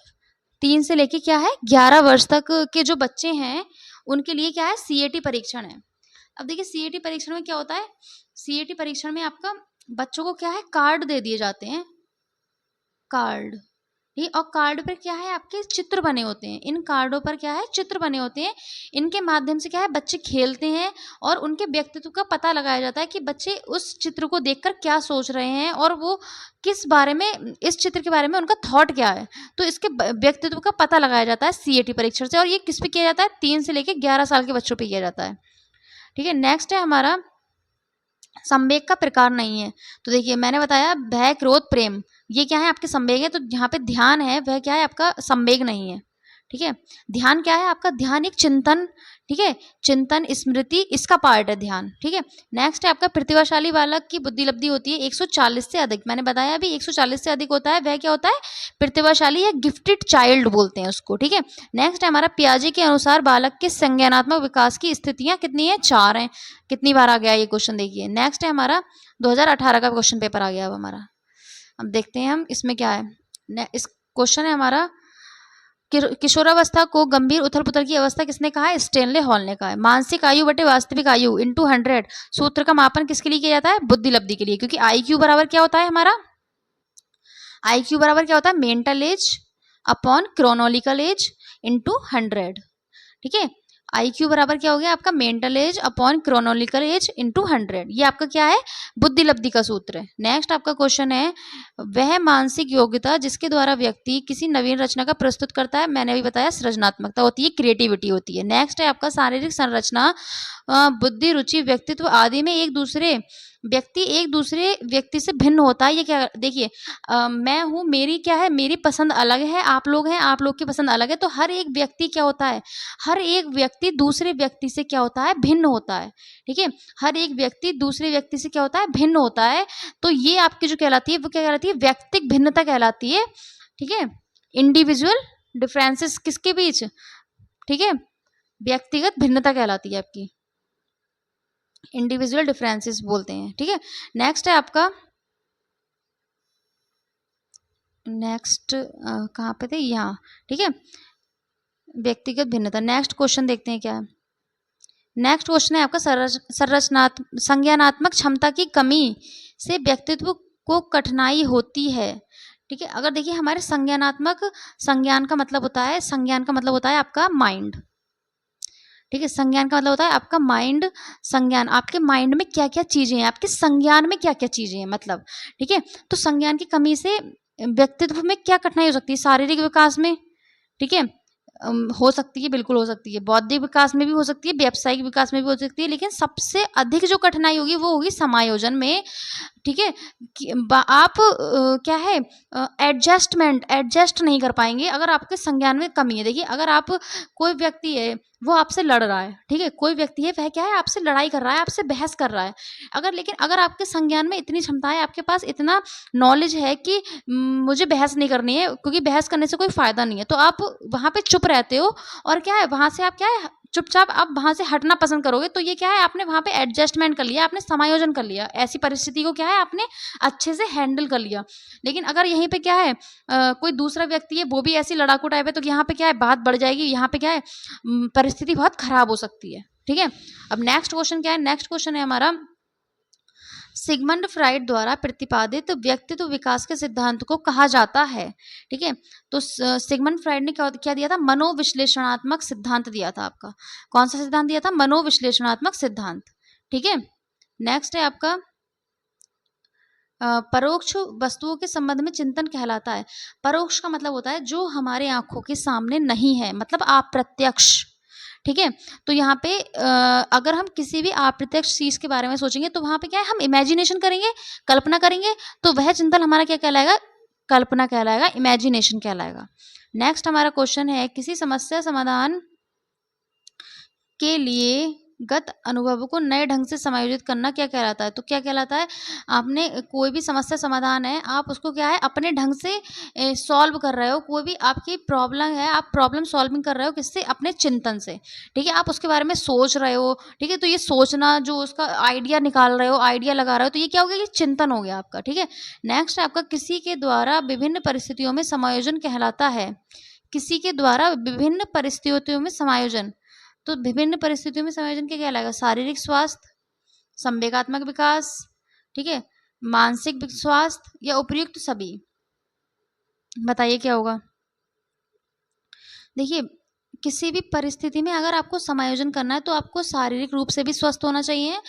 3 से लेके क्या है 11 वर्ष तक के जो बच्चे हैं उनके लिए क्या है सीएटी परीक्षण है। अब देखिए, सीएटी परीक्षण में क्या होता है, सीएटी परीक्षण में आपका बच्चों को क्या है कार्ड दे दिए जाते हैं, कार्ड, ठीक, और कार्ड पर क्या है आपके चित्र बने होते हैं, इन कार्डों पर क्या है चित्र बने होते हैं, इनके माध्यम से क्या है बच्चे खेलते हैं और उनके व्यक्तित्व का पता लगाया जाता है कि बच्चे उस चित्र को देखकर क्या सोच रहे हैं और वो किस बारे में, इस चित्र के बारे में उनका थॉट क्या है, तो इसके व्यक्तित्व का पता लगाया जाता है सीएटी परीक्षण से। और ये किस पे किया जाता है, 3 से लेकर 11 साल के बच्चों पे किया जाता है, ठीक है। नेक्स्ट है हमारा, संवेग का प्रकार नहीं है। तो देखिए, मैंने बताया भय, क्रोध, प्रेम, ये क्या है आपके संवेग है, तो यहाँ पे ध्यान है वह क्या है आपका संवेग नहीं है, ठीक है। ध्यान क्या है आपका, ध्यान एक चिंतन, ठीक है, चिंतन स्मृति इसका पार्ट है ध्यान, ठीक है। नेक्स्ट है आपका, प्रतिभाशाली बालक की बुद्धि लब्धि होती है 140 से अधिक, मैंने बताया अभी 140 से अधिक होता है, वह क्या होता है प्रतिभाशाली या गिफ्टेड चाइल्ड बोलते हैं उसको, ठीक है। नेक्स्ट है हमारा, पियाजे के अनुसार बालक के संज्ञानात्मक विकास की स्थितियां कितनी है, 4 हैं। कितनी बार आ गया ये क्वेश्चन, देखिए। नेक्स्ट है हमारा 2018 का क्वेश्चन पेपर आ गया अब हमारा, अब देखते हैं हम इसमें क्या है। इस क्वेश्चन है हमारा, किशोरावस्था को गंभीर उथल पुथल की अवस्था किसने कहा है, स्टेनले हॉल ने कहा है। मानसिक आयु बटे वास्तविक आयु इंटू 100, सूत्र का मापन किसके लिए किया जाता है, बुद्धि लब्धि के लिए, क्योंकि आईक्यू बराबर क्या होता है हमारा, आईक्यू बराबर क्या होता है mental as upon chronological age into 100, ठीक है। आईक्यू बराबर क्या हो गया आपका mental as upon chronological age into 100, ये आपका क्या है बुद्धि लब्धि का सूत्र है। नेक्स्ट आपका क्वेश्चन है, वह मानसिक योग्यता जिसके द्वारा व्यक्ति किसी नवीन रचना का प्रस्तुत करता है, मैंने अभी बताया सृजनात्मकता होती है, क्रिएटिविटी होती है। नेक्स्ट है आपका, शारीरिक संरचना, बुद्धि, रुचि, व्यक्तित्व आदि में एक दूसरे व्यक्ति से भिन्न होता है। ये क्या, देखिए मैं हूँ, मेरी क्या है मेरी पसंद अलग है, आप लोग हैं आप लोग की पसंद अलग है, तो हर एक व्यक्ति क्या होता है, हर एक व्यक्ति दूसरे व्यक्ति से क्या होता है भिन्न होता है, ठीक है। हर एक व्यक्ति दूसरे व्यक्ति से क्या होता है भिन्न होता है, तो ये आपकी जो कहलाती है वो क्या कहलाती है व्यक्तिक भिन्नता कहलाती है, ठीक है। इंडिविजुअल डिफरेंसेस किसके बीच, ठीक है, व्यक्तिगत भिन्नता कहलाती है आपकी, इंडिविजुअल डिफरेंसेस बोलते हैं, ठीक है। नेक्स्ट है आपका, नेक्स्ट कहाँ पे थे, यहाँ, ठीक है, व्यक्तिगत भिन्नता। नेक्स्ट क्वेश्चन देखते हैं क्या है। नेक्स्ट क्वेश्चन है आपका, संज्ञानात्मक क्षमता की कमी से व्यक्तित्व को कठिनाई होती है, ठीक है। अगर देखिए हमारे संज्ञानात्मक, संज्ञान का मतलब होता है, संज्ञान का मतलब होता है आपका माइंड, ठीक है। संज्ञान का मतलब होता है आपका माइंड, संज्ञान आपके माइंड में क्या क्या चीजें हैं, आपके संज्ञान में क्या क्या चीजें हैं मतलब, ठीक है। तो संज्ञान की कमी से व्यक्तित्व में क्या कठिनाई हो सकती है, शारीरिक विकास में, ठीक है, हो सकती है, बिल्कुल हो सकती है, बौद्धिक विकास में भी हो सकती है, व्यावसायिक विकास में भी हो सकती है, लेकिन सबसे अधिक जो कठिनाई होगी वो होगी समायोजन में, ठीक है। आप क्या है, एडजस्टमेंट एडजस्ट नहीं कर पाएंगे अगर आपके संज्ञान में कमी है। देखिए अगर आप, कोई व्यक्ति है वो आपसे लड़ रहा है, ठीक है, कोई व्यक्ति है वह क्या है आपसे लड़ाई कर रहा है, आपसे बहस कर रहा है, अगर, लेकिन अगर आपके संज्ञान में इतनी क्षमता है, आपके पास इतना नॉलेज है कि मुझे बहस नहीं करनी है क्योंकि बहस करने से कोई फायदा नहीं है, तो आप वहां पे चुप रहते हो, और क्या है वहां से आप क्या है चुपचाप आप वहां से हटना पसंद करोगे, तो ये क्या है आपने वहां पे एडजस्टमेंट कर लिया, आपने समायोजन कर लिया, ऐसी परिस्थिति को क्या है आपने अच्छे से हैंडल कर लिया। लेकिन अगर यहीं पे क्या है कोई दूसरा व्यक्ति है वो भी ऐसी लड़ाकू टाइप है, तो यहाँ पे क्या है बात बढ़ जाएगी, यहाँ पे क्या है परिस्थिति बहुत खराब हो सकती है, ठीक है। अब नेक्स्ट क्वेश्चन क्या है, नेक्स्ट क्वेश्चन है हमारा, सिगमंड फ्राइड द्वारा प्रतिपादित व्यक्तित्व विकास के सिद्धांत को कहा जाता है, ठीक है। तो सिगमंड फ्राइड ने क्या दिया था, मनोविश्लेषणात्मक सिद्धांत दिया था आपका, कौन सा सिद्धांत दिया था, मनोविश्लेषणात्मक सिद्धांत, ठीक है। नेक्स्ट है आपका परोक्ष वस्तुओं के संबंध में चिंतन कहलाता है। परोक्ष का मतलब होता है जो हमारे आंखों के सामने नहीं है, मतलब अप्रत्यक्ष, ठीक है। तो यहाँ पे अगर हम किसी भी अप्रत्यक्ष चीज के बारे में सोचेंगे तो वहां पे क्या है हम इमेजिनेशन करेंगे, कल्पना करेंगे, तो वह चिंतन हमारा क्या कहलाएगा, कल्पना कहलाएगा, इमेजिनेशन कहलाएगा। नेक्स्ट हमारा क्वेश्चन है, किसी समस्या समाधान के लिए गत अनुभव को नए ढंग से समायोजित करना क्या कहलाता है, तो क्या कहलाता है, आपने कोई भी समस्या समाधान है, आप उसको क्या है अपने ढंग से सॉल्व कर रहे हो, कोई भी आपकी प्रॉब्लम है आप प्रॉब्लम सॉल्विंग कर रहे हो, किससे, अपने चिंतन से, ठीक है, आप उसके बारे में सोच रहे हो, ठीक है, तो ये सोचना जो उसका आइडिया निकाल रहे हो, आइडिया लगा रहे हो, तो ये क्या हो गया, ये चिंतन हो गया आपका, ठीक है। नेक्स्ट आपका किसी के द्वारा विभिन्न परिस्थितियों में समायोजन कहलाता है, किसी के द्वारा विभिन्न परिस्थितियों में समायोजन, तो विभिन्न परिस्थितियों में समायोजन क्या कहलाएगा, शारीरिक स्वास्थ्य, संवेगात्मक विकास, ठीक है, मानसिक स्वास्थ्य या उपयुक्त सभी, बताइए क्या होगा। देखिए किसी भी परिस्थिति में अगर आपको समायोजन करना है तो आपको शारीरिक रूप से भी स्वस्थ होना चाहिए,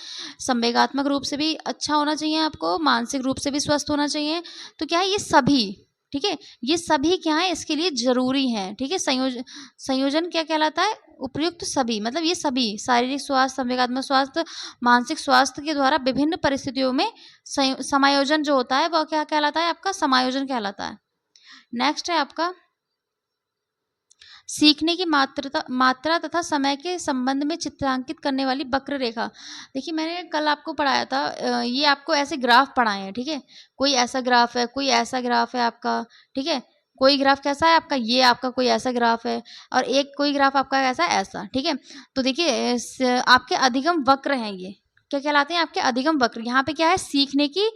संवेगात्मक रूप से भी अच्छा होना चाहिए, आपको मानसिक रूप से भी स्वस्थ होना चाहिए, तो क्या है ये सभी, ठीक है, ये सभी क्या है इसके लिए जरूरी हैं, ठीक है। संयोजन क्या कहलाता है, उपयुक्त सभी, मतलब ये सभी शारीरिक स्वास्थ्य, संवेगात्मक स्वास्थ्य, मानसिक स्वास्थ्य के द्वारा विभिन्न परिस्थितियों में समायोजन जो होता है वह क्या कहलाता है, आपका समायोजन कहलाता है। नेक्स्ट है आपका सीखने की मात्रा तथा समय के संबंध में चित्रांकित करने वाली वक्र रेखा। देखिए मैंने कल आपको पढ़ाया था, ये आपको ऐसे ग्राफ पढ़ाए हैं, ठीक है, कोई ऐसा ग्राफ है, कोई ऐसा ग्राफ है आपका, ठीक है, कोई ग्राफ कैसा है आपका, ये आपका कोई ऐसा ग्राफ है, और एक कोई ग्राफ आपका ऐसा ऐसा, ठीक है। तो देखिए आपके अधिगम वक्र हैं, ये क्या कहलाते हैं, आपके अधिगम वक्र। यहाँ पे क्या है सीखने की,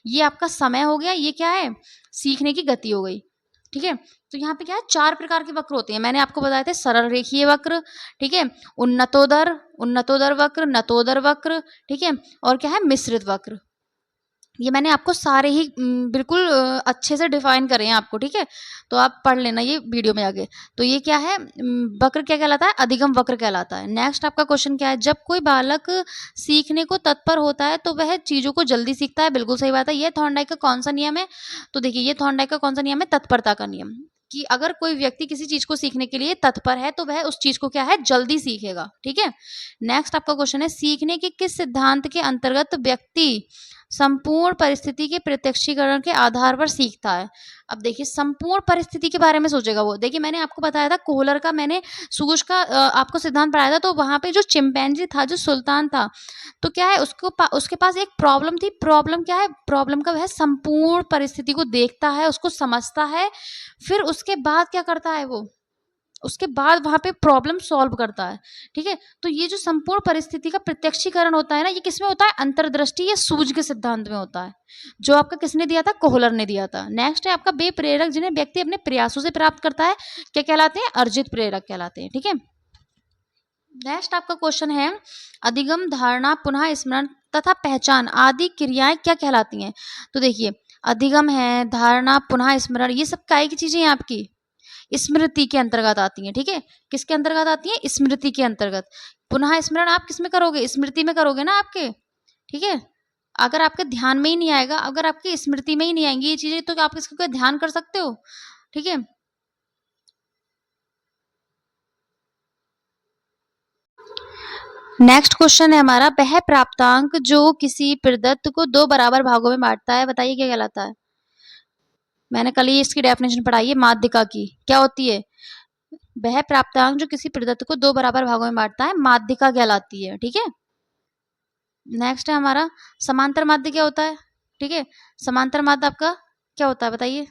ये आपका समय हो गया, ये क्या है सीखने की गति हो गई, ठीक है। तो यहाँ पे क्या है चार प्रकार के वक्र होते हैं, मैंने आपको बताया था, सरल रेखीय वक्र, ठीक है, उन्नतोदर वक्र, नतोदर वक्र, ठीक है, और क्या है मिश्रित वक्र। ये मैंने आपको सारे ही बिल्कुल अच्छे से डिफाइन करे हैं आपको, ठीक है, तो आप पढ़ लेना ये वीडियो में आगे। तो ये क्या है वक्र क्या कहलाता है, अधिगम वक्र कहलाता है। नेक्स्ट आपका क्वेश्चन क्या है, जब कोई बालक सीखने को तत्पर होता है तो वह चीजों को जल्दी सीखता है, बिल्कुल सही बात है। ये थॉर्नडाइक का कौन सा नियम है, तो देखिए ये थॉर्नडाइक का कौन सा नियम है, तत्परता का नियम, कि अगर कोई व्यक्ति किसी चीज को सीखने के लिए तत्पर है तो वह उस चीज को क्या है जल्दी सीखेगा, ठीक है। नेक्स्ट आपका क्वेश्चन है, सीखने के किस सिद्धांत के अंतर्गत व्यक्ति संपूर्ण परिस्थिति के प्रत्यक्षीकरण के आधार पर सीखता है। अब देखिए संपूर्ण परिस्थिति के बारे में सोचेगा वो, देखिए मैंने आपको बताया था कोहलर का, मैंने सूज का आपको सिद्धांत पढ़ाया था, तो वहां पे जो चिंपैंजी था, जो सुल्तान था, तो क्या है उसके पास एक प्रॉब्लम थी, प्रॉब्लम क्या है, प्रॉब्लम का वह संपूर्ण परिस्थिति को देखता है, उसको समझता है, फिर उसके बाद क्या करता है वो, उसके बाद वहां पे प्रॉब्लम सॉल्व करता है, ठीक है। तो ये जो संपूर्ण परिस्थिति का प्रत्यक्षीकरण होता है ना, ये किसमें होता है, अंतर्दृष्टि या सूझ के सिद्धांत में होता है, जो आपका किसने दिया था, कोहलर ने दिया था। नेक्स्ट है आपका वे प्रेरक जिन्हें व्यक्ति अपने प्रयासों से प्राप्त करता है, क्या कहलाते हैं, अर्जित प्रेरक कहलाते हैं, ठीक है। नेक्स्ट आपका क्वेश्चन है, अधिगम, धारणा, पुनः स्मरण तथा पहचान आदि क्रियाएं क्या कहलाती हैं, तो देखिए अधिगम है, धारणा, पुनः स्मरण, ये सब काय की चीजें हैं आपकी, स्मृति के अंतर्गत आती हैं। ठीक है, किसके अंतर्गत आती है? स्मृति के अंतर्गत। पुनः स्मरण आप किस में करोगे? स्मृति में करोगे ना आपके। ठीक है, अगर आपके ध्यान में ही नहीं आएगा, अगर आपकी स्मृति में ही नहीं आएंगी ये चीजें, तो आप इसको ध्यान कर सकते हो? ठीक है, नेक्स्ट क्वेश्चन है हमारा, वह प्राप्तांक जो किसी प्रदत्त को दो बराबर भागों में बांटता है, बताइए क्या कहलाता है? मैंने कल ही इसकी डेफिनेशन पढ़ाई है माध्यिका की, क्या होती है? वह प्राप्तांक जो किसी प्रदत्त को दो बराबर भागों में बांटता है, माध्यिका कहलाती है। ठीक है, नेक्स्ट है हमारा समांतर माध्य, क्या होता है? ठीक है, समांतर माध्य आपका क्या होता है बताइए?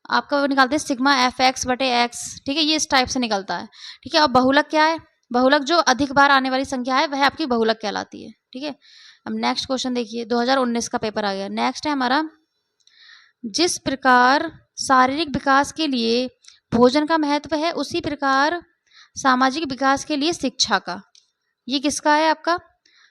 आपका वो निकालते हैं सिग्मा एफ एक्स बटे एक्स। ठीक है, ये इस टाइप से निकलता है। ठीक है, और बहुलक क्या है? बहुलक जो अधिक बार आने वाली संख्या है वह आपकी बहुलक कहलाती है। ठीक है, अब नेक्स्ट क्वेश्चन देखिए, 2019 का पेपर आ गया। नेक्स्ट है हमारा, जिस प्रकार शारीरिक विकास के लिए भोजन का महत्व है, उसी प्रकार सामाजिक विकास के लिए शिक्षा का। ये किसका है आपका?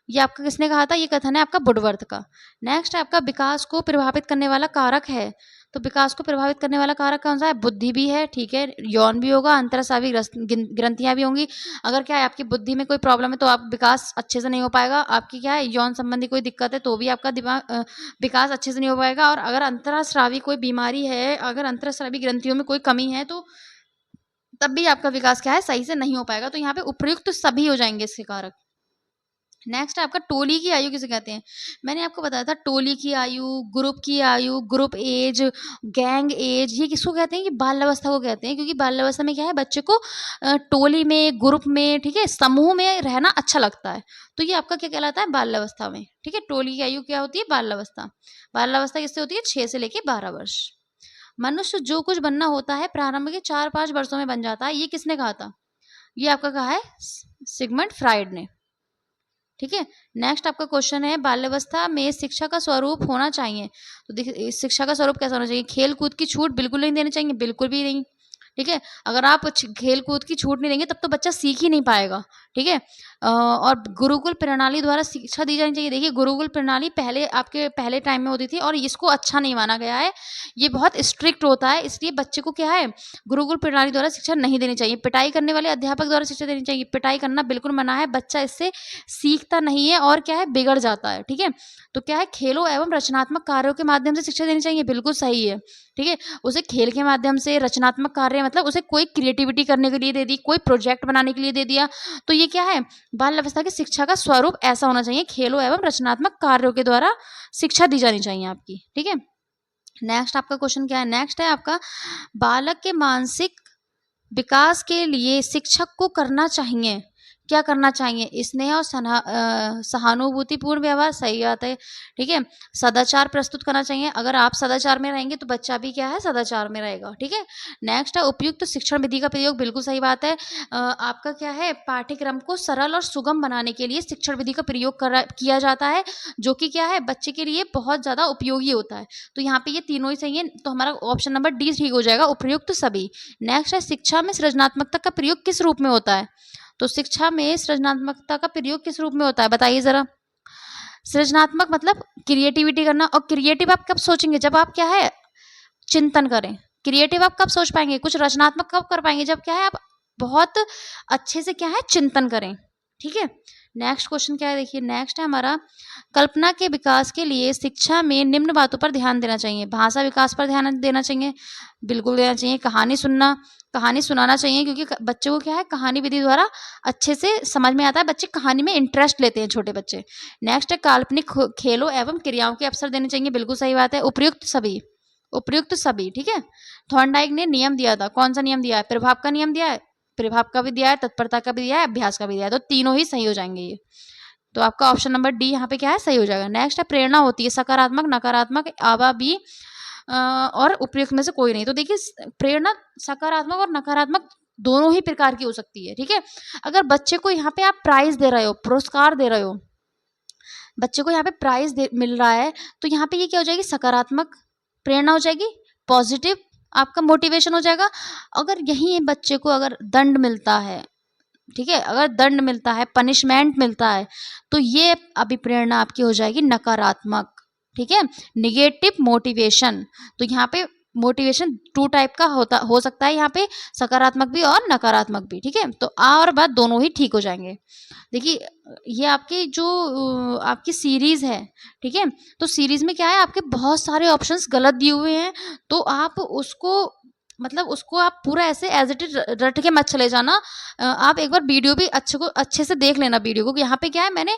ये आपका किसने कहा था? ये कथन है आपका वुडवर्थ का। नेक्स्ट है आपका, विकास को प्रभावित करने वाला कारक है, तो विकास को प्रभावित करने वाला कारक कौन सा है? बुद्धि भी है। ठीक है, यौन भी होगा, अंतरस्रावी ग्रंथियां भी होंगी। अगर क्या है आपकी बुद्धि में कोई प्रॉब्लम है तो आप विकास अच्छे से नहीं हो पाएगा। आपकी क्या है यौन संबंधी कोई दिक्कत है तो भी आपका दिमाग विकास अच्छे से नहीं हो पाएगा। और अगर अंतरस्रावी कोई बीमारी है, अगर अंतरस्रावी ग्रंथियों में कोई कमी है तो तब भी आपका विकास क्या है सही से नहीं हो पाएगा। तो यहाँ पे उपयुक्त सभी हो जाएंगे इसके कारक। नेक्स्ट है आपका, टोली की आयु किसे कहते हैं? मैंने आपको बताया था टोली की आयु, ग्रुप की आयु, ग्रुप एज, गैंग एज, ये किसको कहते हैं? कि बाल अवस्था को कहते हैं, क्योंकि बाल अवस्था में क्या है बच्चे को टोली में, ग्रुप में, ठीक है, समूह में रहना अच्छा लगता है। तो ये आपका क्या कहलाता है? बाल अवस्था में। ठीक है, टोली की आयु क्या होती है? बाल अवस्था। बाल अवस्था किससे होती है? 6 से लेके 12 वर्ष। मनुष्य जो कुछ बनना होता है प्रारंभ के 4-5 वर्षों में बन जाता है, ये किसने कहा था? ये आपका कहा है सिगमंड फ्राइड ने। ठीक है, नेक्स्ट आपका क्वेश्चन है, बाल्यावस्था में शिक्षा का स्वरूप होना चाहिए, तो देखिए शिक्षा का स्वरूप कैसा होना चाहिए? खेल कूद की छूट बिल्कुल नहीं देनी चाहिए, बिल्कुल भी नहीं। ठीक है, अगर आप खेल कूद की छूट नहीं देंगे तब तो बच्चा सीख ही नहीं पाएगा। ठीक है, और गुरुकुल प्रणाली द्वारा शिक्षा दी जानी चाहिए। देखिए गुरुकुल प्रणाली पहले आपके पहले टाइम में होती थी और इसको अच्छा नहीं माना गया है, ये बहुत स्ट्रिक्ट होता है, इसलिए बच्चे को क्या है गुरुकुल प्रणाली द्वारा शिक्षा नहीं देनी चाहिए। पिटाई करने वाले अध्यापक द्वारा शिक्षा देनी चाहिए, पिटाई करना बिल्कुल मना है, बच्चा इससे सीखता नहीं है और क्या है बिगड़ जाता है। ठीक है, तो क्या है खेलों एवं रचनात्मक कार्यों के माध्यम से शिक्षा देनी चाहिए, बिल्कुल सही है। ठीक है, उसे खेल के माध्यम से रचनात्मक कार्य मतलब उसे कोई क्रिएटिविटी करने के लिए दे दी, कोई प्रोजेक्ट बनाने के लिए दे दिया, तो ये क्या है बाल अवस्था की शिक्षा का स्वरूप ऐसा होना चाहिए, खेलों एवं रचनात्मक कार्यों के द्वारा शिक्षा दी जानी चाहिए आपकी। ठीक है, नेक्स्ट आपका क्वेश्चन क्या है? नेक्स्ट है आपका, बालक के मानसिक विकास के लिए शिक्षक को करना चाहिए, क्या करना चाहिए? स्नेह और सहानुभूतिपूर्ण व्यवहार, सही बात है। ठीक है, सदाचार प्रस्तुत करना चाहिए, अगर आप सदाचार में रहेंगे तो बच्चा भी क्या है सदाचार में रहेगा। ठीक है, नेक्स्ट है उपयुक्त शिक्षण विधि का प्रयोग, बिल्कुल सही बात है। आपका क्या है पाठ्यक्रम को सरल और सुगम बनाने के लिए शिक्षण विधि का प्रयोग किया जाता है, जो कि क्या है बच्चे के लिए बहुत ज़्यादा उपयोगी होता है। तो यहाँ पे ये तीनों ही सही है, तो हमारा ऑप्शन नंबर डी ठीक हो जाएगा, उपयुक्त सभी। नेक्स्ट है, शिक्षा में सृजनात्मकता का प्रयोग किस रूप में होता है? तो शिक्षा में सृजनात्मकता का प्रयोग किस रूप में होता है बताइए जरा? सृजनात्मक मतलब क्रिएटिविटी करना, और क्रिएटिव आप कब सोचेंगे? जब आप क्या है चिंतन करें। क्रिएटिव आप कब सोच पाएंगे? कुछ रचनात्मक कब कर पाएंगे? जब क्या है आप बहुत अच्छे से क्या है चिंतन करें। ठीक है, नेक्स्ट क्वेश्चन क्या है देखिए, नेक्स्ट है हमारा, कल्पना के विकास के लिए शिक्षा में निम्न बातों पर ध्यान देना चाहिए। भाषा विकास पर ध्यान देना चाहिए, बिल्कुल देना चाहिए। कहानी सुनाना चाहिए, क्योंकि बच्चों को क्या है कहानी विधि द्वारा अच्छे से समझ में आता है, बच्चे कहानी में इंटरेस्ट लेते हैं छोटे बच्चे। नेक्स्ट है, काल्पनिक खेलों एवं क्रियाओं के अवसर देने चाहिए, बिल्कुल सही बात है। उपयुक्त सभी। ठीक है, थॉर्नडाइक ने नियम दिया था, कौन सा नियम दिया है? प्रभाव का नियम दिया है, प्रभाव का भी दिया है, तत्परता का भी दिया है, अभ्यास का भी दिया है, तो तीनों ही सही हो जाएंगे ये। तो आपका ऑप्शन नंबर डी यहाँ पे क्या है सही हो जाएगा। नेक्स्ट है, प्रेरणा होती है सकारात्मक नकारात्मक आवा भी और उपयुक्त में से कोई नहीं। तो देखिए प्रेरणा सकारात्मक और नकारात्मक दोनों ही प्रकार की हो सकती है। ठीक है, अगर बच्चे को यहाँ पे आप प्राइज दे रहे हो, पुरस्कार दे रहे हो, बच्चे को यहाँ पे प्राइज मिल रहा है, तो यहाँ पे ये क्या हो जाएगी सकारात्मक प्रेरणा हो जाएगी, पॉजिटिव आपका मोटिवेशन हो जाएगा। अगर यही बच्चे को अगर दंड मिलता है, ठीक है, अगर दंड मिलता है, पनिशमेंट मिलता है, तो ये अभिप्रेरणा आपकी हो जाएगी नकारात्मक। ठीक है। निगेटिव मोटिवेशन, तो यहाँ पे मोटिवेशन 2 टाइप का हो सकता है यहाँ पे, सकारात्मक भी और नकारात्मक भी, ठीक है। तो आ और बा दोनों ही ठीक हो जाएंगे। देखिए ये आपकी जो आपकी सीरीज है, ठीक है, तो सीरीज में क्या है, आपके बहुत सारे ऑप्शंस गलत दिए हुए हैं, तो आप उसको मतलब उसको आप पूरा ऐसे एज इट इज रट के मत चले जाना। आप एक बार वीडियो भी अच्छे से देख लेना वीडियो को। यहाँ पे क्या है, मैंने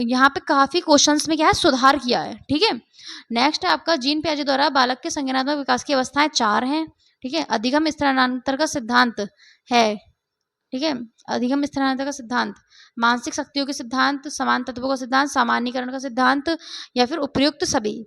यहाँ पे काफ़ी क्वेश्चंस में क्या है सुधार किया है, ठीक है। नेक्स्ट है आपका जीन पियाजे द्वारा बालक के संज्ञानात्मक विकास की अवस्थाएं 4 हैं, ठीक है। अधिगम स्थानांतर का सिद्धांत है, ठीक है। अधिगम स्थानांतर का सिद्धांत, मानसिक शक्तियों के सिद्धांत, समान तत्वों का सिद्धांत, सामान्यीकरण का सिद्धांत, या फिर उपयुक्त सभी।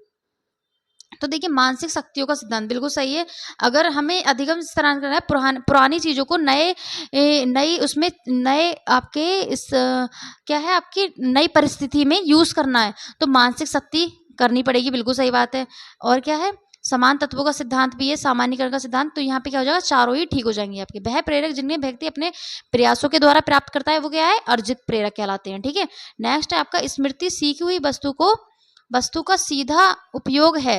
तो देखिए मानसिक शक्तियों का सिद्धांत बिल्कुल सही है। अगर हमें अधिगम स्थानांतरण करना है, पुरानी चीज़ों को नई उसमें नए आपके इस क्या है आपकी नई परिस्थिति में यूज़ करना है, तो मानसिक शक्ति करनी पड़ेगी, बिल्कुल सही बात है। और क्या है, समान तत्वों का सिद्धांत भी है, सामान्यीकरण का सिद्धांत, तो यहाँ पे क्या हो जाएगा, चारों ही ठीक हो जाएंगे आपके। वह प्रेरक जिन्हें व्यक्ति अपने प्रयासों के द्वारा प्राप्त करता है वो क्या है, अर्जित प्रेरक कहलाते हैं, ठीक है। नेक्स्ट है आपका स्मृति सीखी हुई वस्तु का सीधा उपयोग है।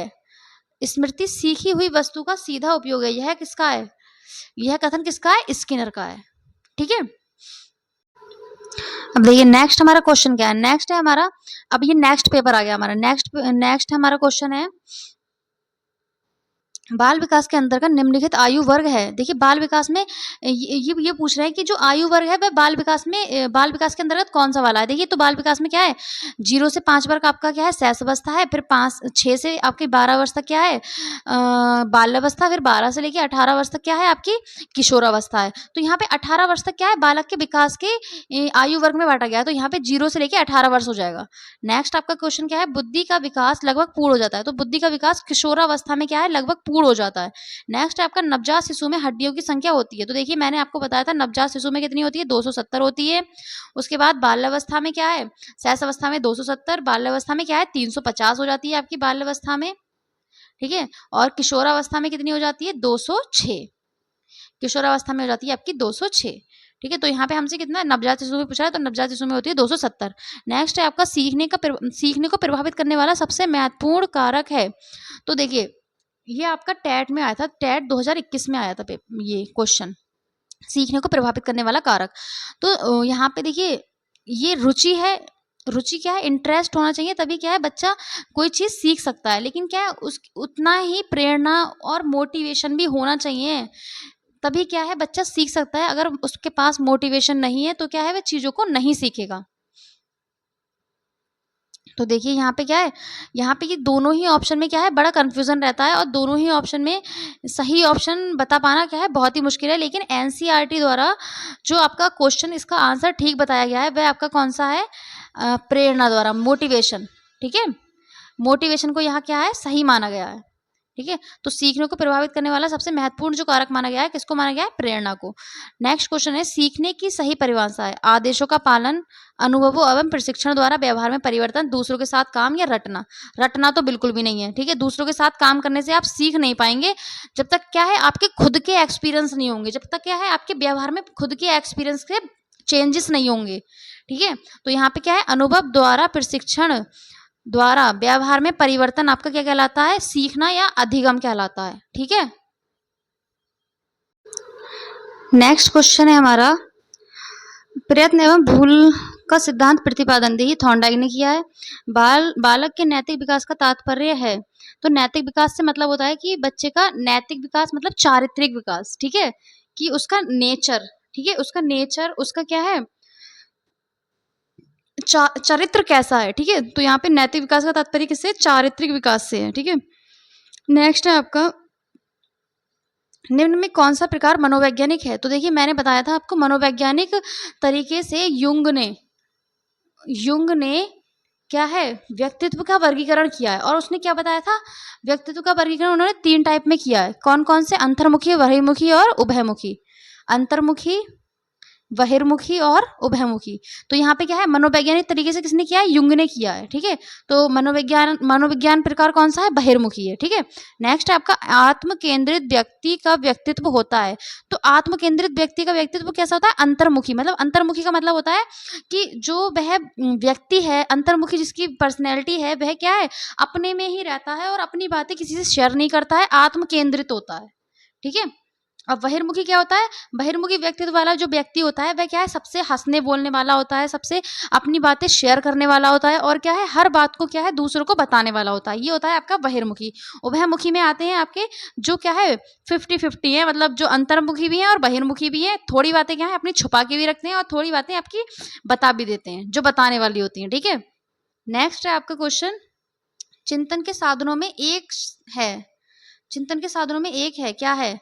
स्मृति सीखी हुई वस्तु का सीधा उपयोग है, यह किसका है, यह कथन किसका है, स्किनर का है, ठीक है। अब देखिए नेक्स्ट हमारा क्वेश्चन क्या है, नेक्स्ट है हमारा, अब ये नेक्स्ट पेपर आ गया हमारा, नेक्स्ट हमारा क्वेश्चन है, बाल विकास के अंतर्गत निम्नलिखित आयु वर्ग है। देखिए बाल विकास में ये पूछ रहे हैं कि जो आयु वर्ग है वह बाल विकास के अंतर्गत कौन सा वाला है। देखिए तो बाल विकास में क्या है, 0 से 5 वर्ग आपका क्या है, शैशवावस्था है, फिर 6 से आपकी 12 वर्ष तक क्या है, बाल्यावस्था, फिर 12 से लेकर 18 वर्ष तक क्या है आपकी किशोरावस्था है। तो यहाँ पे 18 वर्ष तक क्या है, बालक के विकास के आयु वर्ग में बांटा गया है, तो यहाँ पे 0 से लेकर 18 वर्ष हो जाएगा। नेक्स्ट आपका क्वेश्चन क्या है, बुद्धि का विकास लगभग पूर्ण हो जाता है, तो बुद्धि का विकास किशोरावस्था में क्या है, लगभग पूर्ण हो जाता है। नेक्स्ट आपका नवजात शिशु में हड्डियों की संख्या होती है, तो देखिए मैंने आपको बताया था नवजात शिशु में कितनी होती है, 270 होती है। उसके बाद बाल्यावस्था में क्या है, शैशवावस्था में 270, बाल्यावस्था में क्या है 350 हो जाती है आपकी बाल्यावस्था में, ठीक है। और किशोरावस्था में कितनी हो जाती है, 206, किशोरावस्था में हो जाती है आपकी 206, ठीक है। तो यहाँ पे हमसे कितना नवजात शिशु में पूछा है, तो नवजात शिशु में होती है 270। नेक्स्ट है आपका सीखने को प्रभावित करने वाला सबसे महत्वपूर्ण कारक है, तो देखिए ये आपका टैट में आया था, टैट 2021 में आया था ये क्वेश्चन, सीखने को प्रभावित करने वाला कारक। तो यहाँ पे देखिए ये रुचि है, रुचि क्या है, इंटरेस्ट होना चाहिए, तभी क्या है बच्चा कोई चीज़ सीख सकता है, लेकिन क्या है उतना ही प्रेरणा और मोटिवेशन भी होना चाहिए, तभी क्या है बच्चा सीख सकता है। अगर उसके पास मोटिवेशन नहीं है तो क्या है वह चीज़ों को नहीं सीखेगा। तो देखिए यहाँ पे क्या है, यहाँ पे ये दोनों ही ऑप्शन में क्या है बड़ा कन्फ्यूजन रहता है, और दोनों ही ऑप्शन में सही ऑप्शन बता पाना क्या है बहुत ही मुश्किल है। लेकिन एनसीईआरटी द्वारा जो आपका क्वेश्चन इसका आंसर ठीक बताया गया है वह आपका कौन सा है, प्रेरणा द्वारा, मोटिवेशन, ठीक है। मोटिवेशन को यहाँ क्या है सही माना गया है, ठीक है। तो सीखने को प्रभावित करने वाला सबसे महत्वपूर्ण जो कारक माना गया है, किसको माना गया है, प्रेरणा को। नेक्स्ट क्वेश्चन है, सीखने की सही परिभाषा है, आदेशों का पालन, अनुभवों एवं प्रशिक्षण द्वारा व्यवहार में परिवर्तन, दूसरों के साथ काम, या रटना। रटना तो बिल्कुल भी नहीं है, ठीक है। दूसरों के साथ काम करने से आप सीख नहीं पाएंगे जब तक क्या है आपके खुद के एक्सपीरियंस नहीं होंगे, जब तक क्या है आपके व्यवहार में खुद के एक्सपीरियंस के चेंजेस नहीं होंगे, ठीक है। तो यहाँ पे क्या है, अनुभव द्वारा प्रशिक्षण द्वारा व्यवहार में परिवर्तन आपका क्या कहलाता है, सीखना या अधिगम कहलाता है, ठीक है। नेक्स्ट क्वेश्चन है हमारा, प्रयत्न एवं भूल का सिद्धांत प्रतिपादन, देखिए थॉर्नडाइक ने किया है। बालक के नैतिक विकास का तात्पर्य है, तो नैतिक विकास से मतलब होता है कि बच्चे का नैतिक विकास मतलब चारित्रिक विकास, ठीक है, कि उसका नेचर, ठीक है, उसका नेचर, उसका क्या है चरित्र कैसा है, ठीक है। तो यहाँ पे नैतिक विकास का तात्पर्य किससे, चारित्रिक विकास से है, ठीक है। नेक्स्ट है आपका, निम्न में कौन सा प्रकार मनोवैज्ञानिक है, तो देखिए मैंने बताया था आपको मनोवैज्ञानिक तरीके से युंग ने क्या है व्यक्तित्व का वर्गीकरण किया है, और उसने क्या बताया था, व्यक्तित्व का वर्गीकरण उन्होंने 3 टाइप में किया है, कौन कौन से, अंतर्मुखी, बहिर्मुखी और उभयमुखी। अंतर्मुखी बहिर्मुखी और उभयमुखी। तो यहाँ पे क्या है, मनोवैज्ञानिक तरीके से किसने किया है, युंग ने किया है। ठीक है, तो मनोविज्ञान प्रकार कौन सा है, बहिर्मुखी है। ठीक है, नेक्स्ट है आपका आत्म केंद्रित व्यक्ति का व्यक्तित्व होता है। तो आत्म केंद्रित व्यक्ति का व्यक्तित्व कैसा होता है, अंतर्मुखी। मतलब अंतर्मुखी का मतलब होता है कि जो वह व्यक्ति है अंतर्मुखी, जिसकी पर्सनैलिटी है, वह क्या है, अपने में ही रहता है और अपनी बातें किसी से शेयर नहीं करता है, आत्म केंद्रित होता है। ठीक है, अब बहिर्मुखी क्या होता है, बहिर्मुखी व्यक्तित्व वाला जो व्यक्ति होता है वह क्या है, सबसे हंसने बोलने वाला होता है, सबसे अपनी बातें शेयर करने वाला होता है, और क्या है, हर बात को क्या है, दूसरों को बताने वाला होता है। ये होता है आपका बहिर्मुखी। उभयमुखी में आते हैं आपके जो क्या है 50-50 है, मतलब जो अंतर्मुखी भी है और बहिर्मुखी भी है। थोड़ी बातें क्या है अपनी छुपा के भी रखते हैं और थोड़ी बातें आपकी बता भी देते हैं, जो बताने वाली होती हैं। ठीक है, नेक्स्ट है आपका क्वेश्चन, चिंतन के साधनों में एक है, चिंतन के साधनों में एक है, क्या है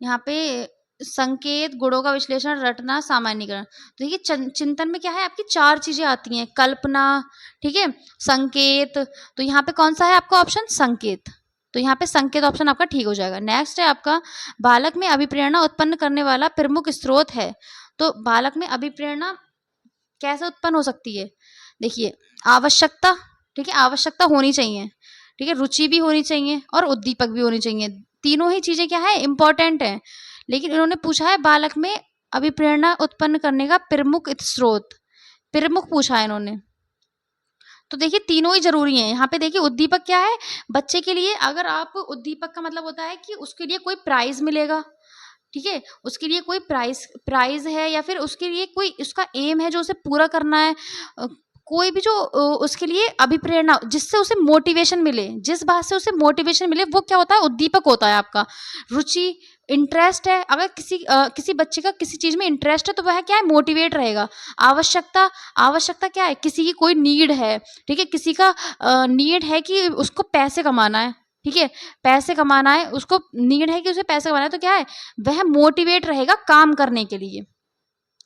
यहाँ पे, संकेत, गुणों का विश्लेषण, रटना, सामान्यीकरण। तो देखिए चिंतन में क्या है, आपकी 4 चीजें आती हैं, कल्पना, ठीक है, संकेत। तो यहाँ पे कौन सा है आपका ऑप्शन, संकेत। तो यहाँ पे संकेत ऑप्शन आपका ठीक हो जाएगा। नेक्स्ट है आपका, बालक में अभिप्रेरणा उत्पन्न करने वाला प्रमुख स्रोत है। तो बालक में अभिप्रेरणा कैसे उत्पन्न हो सकती है, देखिए आवश्यकता, ठीक है, आवश्यकता होनी चाहिए, ठीक है, रुचि भी होनी चाहिए और उद्दीपक भी होनी चाहिए। तीनों ही चीजें क्या है, इंपॉर्टेंट है। लेकिन इन्होंने पूछा है बालक में अभिप्रेरणा उत्पन्न करने का प्रमुख स्रोत, प्रमुख पूछा है इन्होंने। तो देखिए तीनों ही जरूरी हैं। यहाँ पे देखिए उद्दीपक क्या है, बच्चे के लिए अगर आप, उद्दीपक का मतलब होता है कि उसके लिए कोई प्राइज मिलेगा, ठीक है, उसके लिए कोई प्राइज है, या फिर उसके लिए कोई उसका एम है जो उसे पूरा करना है, कोई भी जो उसके लिए अभिप्रेरणा, जिससे उसे मोटिवेशन मिले, जिस बात से उसे मोटिवेशन मिले, वो क्या होता है, उद्दीपक होता है आपका। रुचि, इंटरेस्ट है, अगर किसी बच्चे का किसी चीज में इंटरेस्ट है तो वह क्या है, मोटिवेट रहेगा। आवश्यकता, आवश्यकता क्या है, किसी की कोई नीड है, ठीक है, किसी का नीड है कि उसको पैसे कमाना है, ठीक है, पैसे कमाना है, उसको नीड है कि उसे पैसे कमाना है, तो क्या है, वह मोटिवेट रहेगा काम करने के लिए,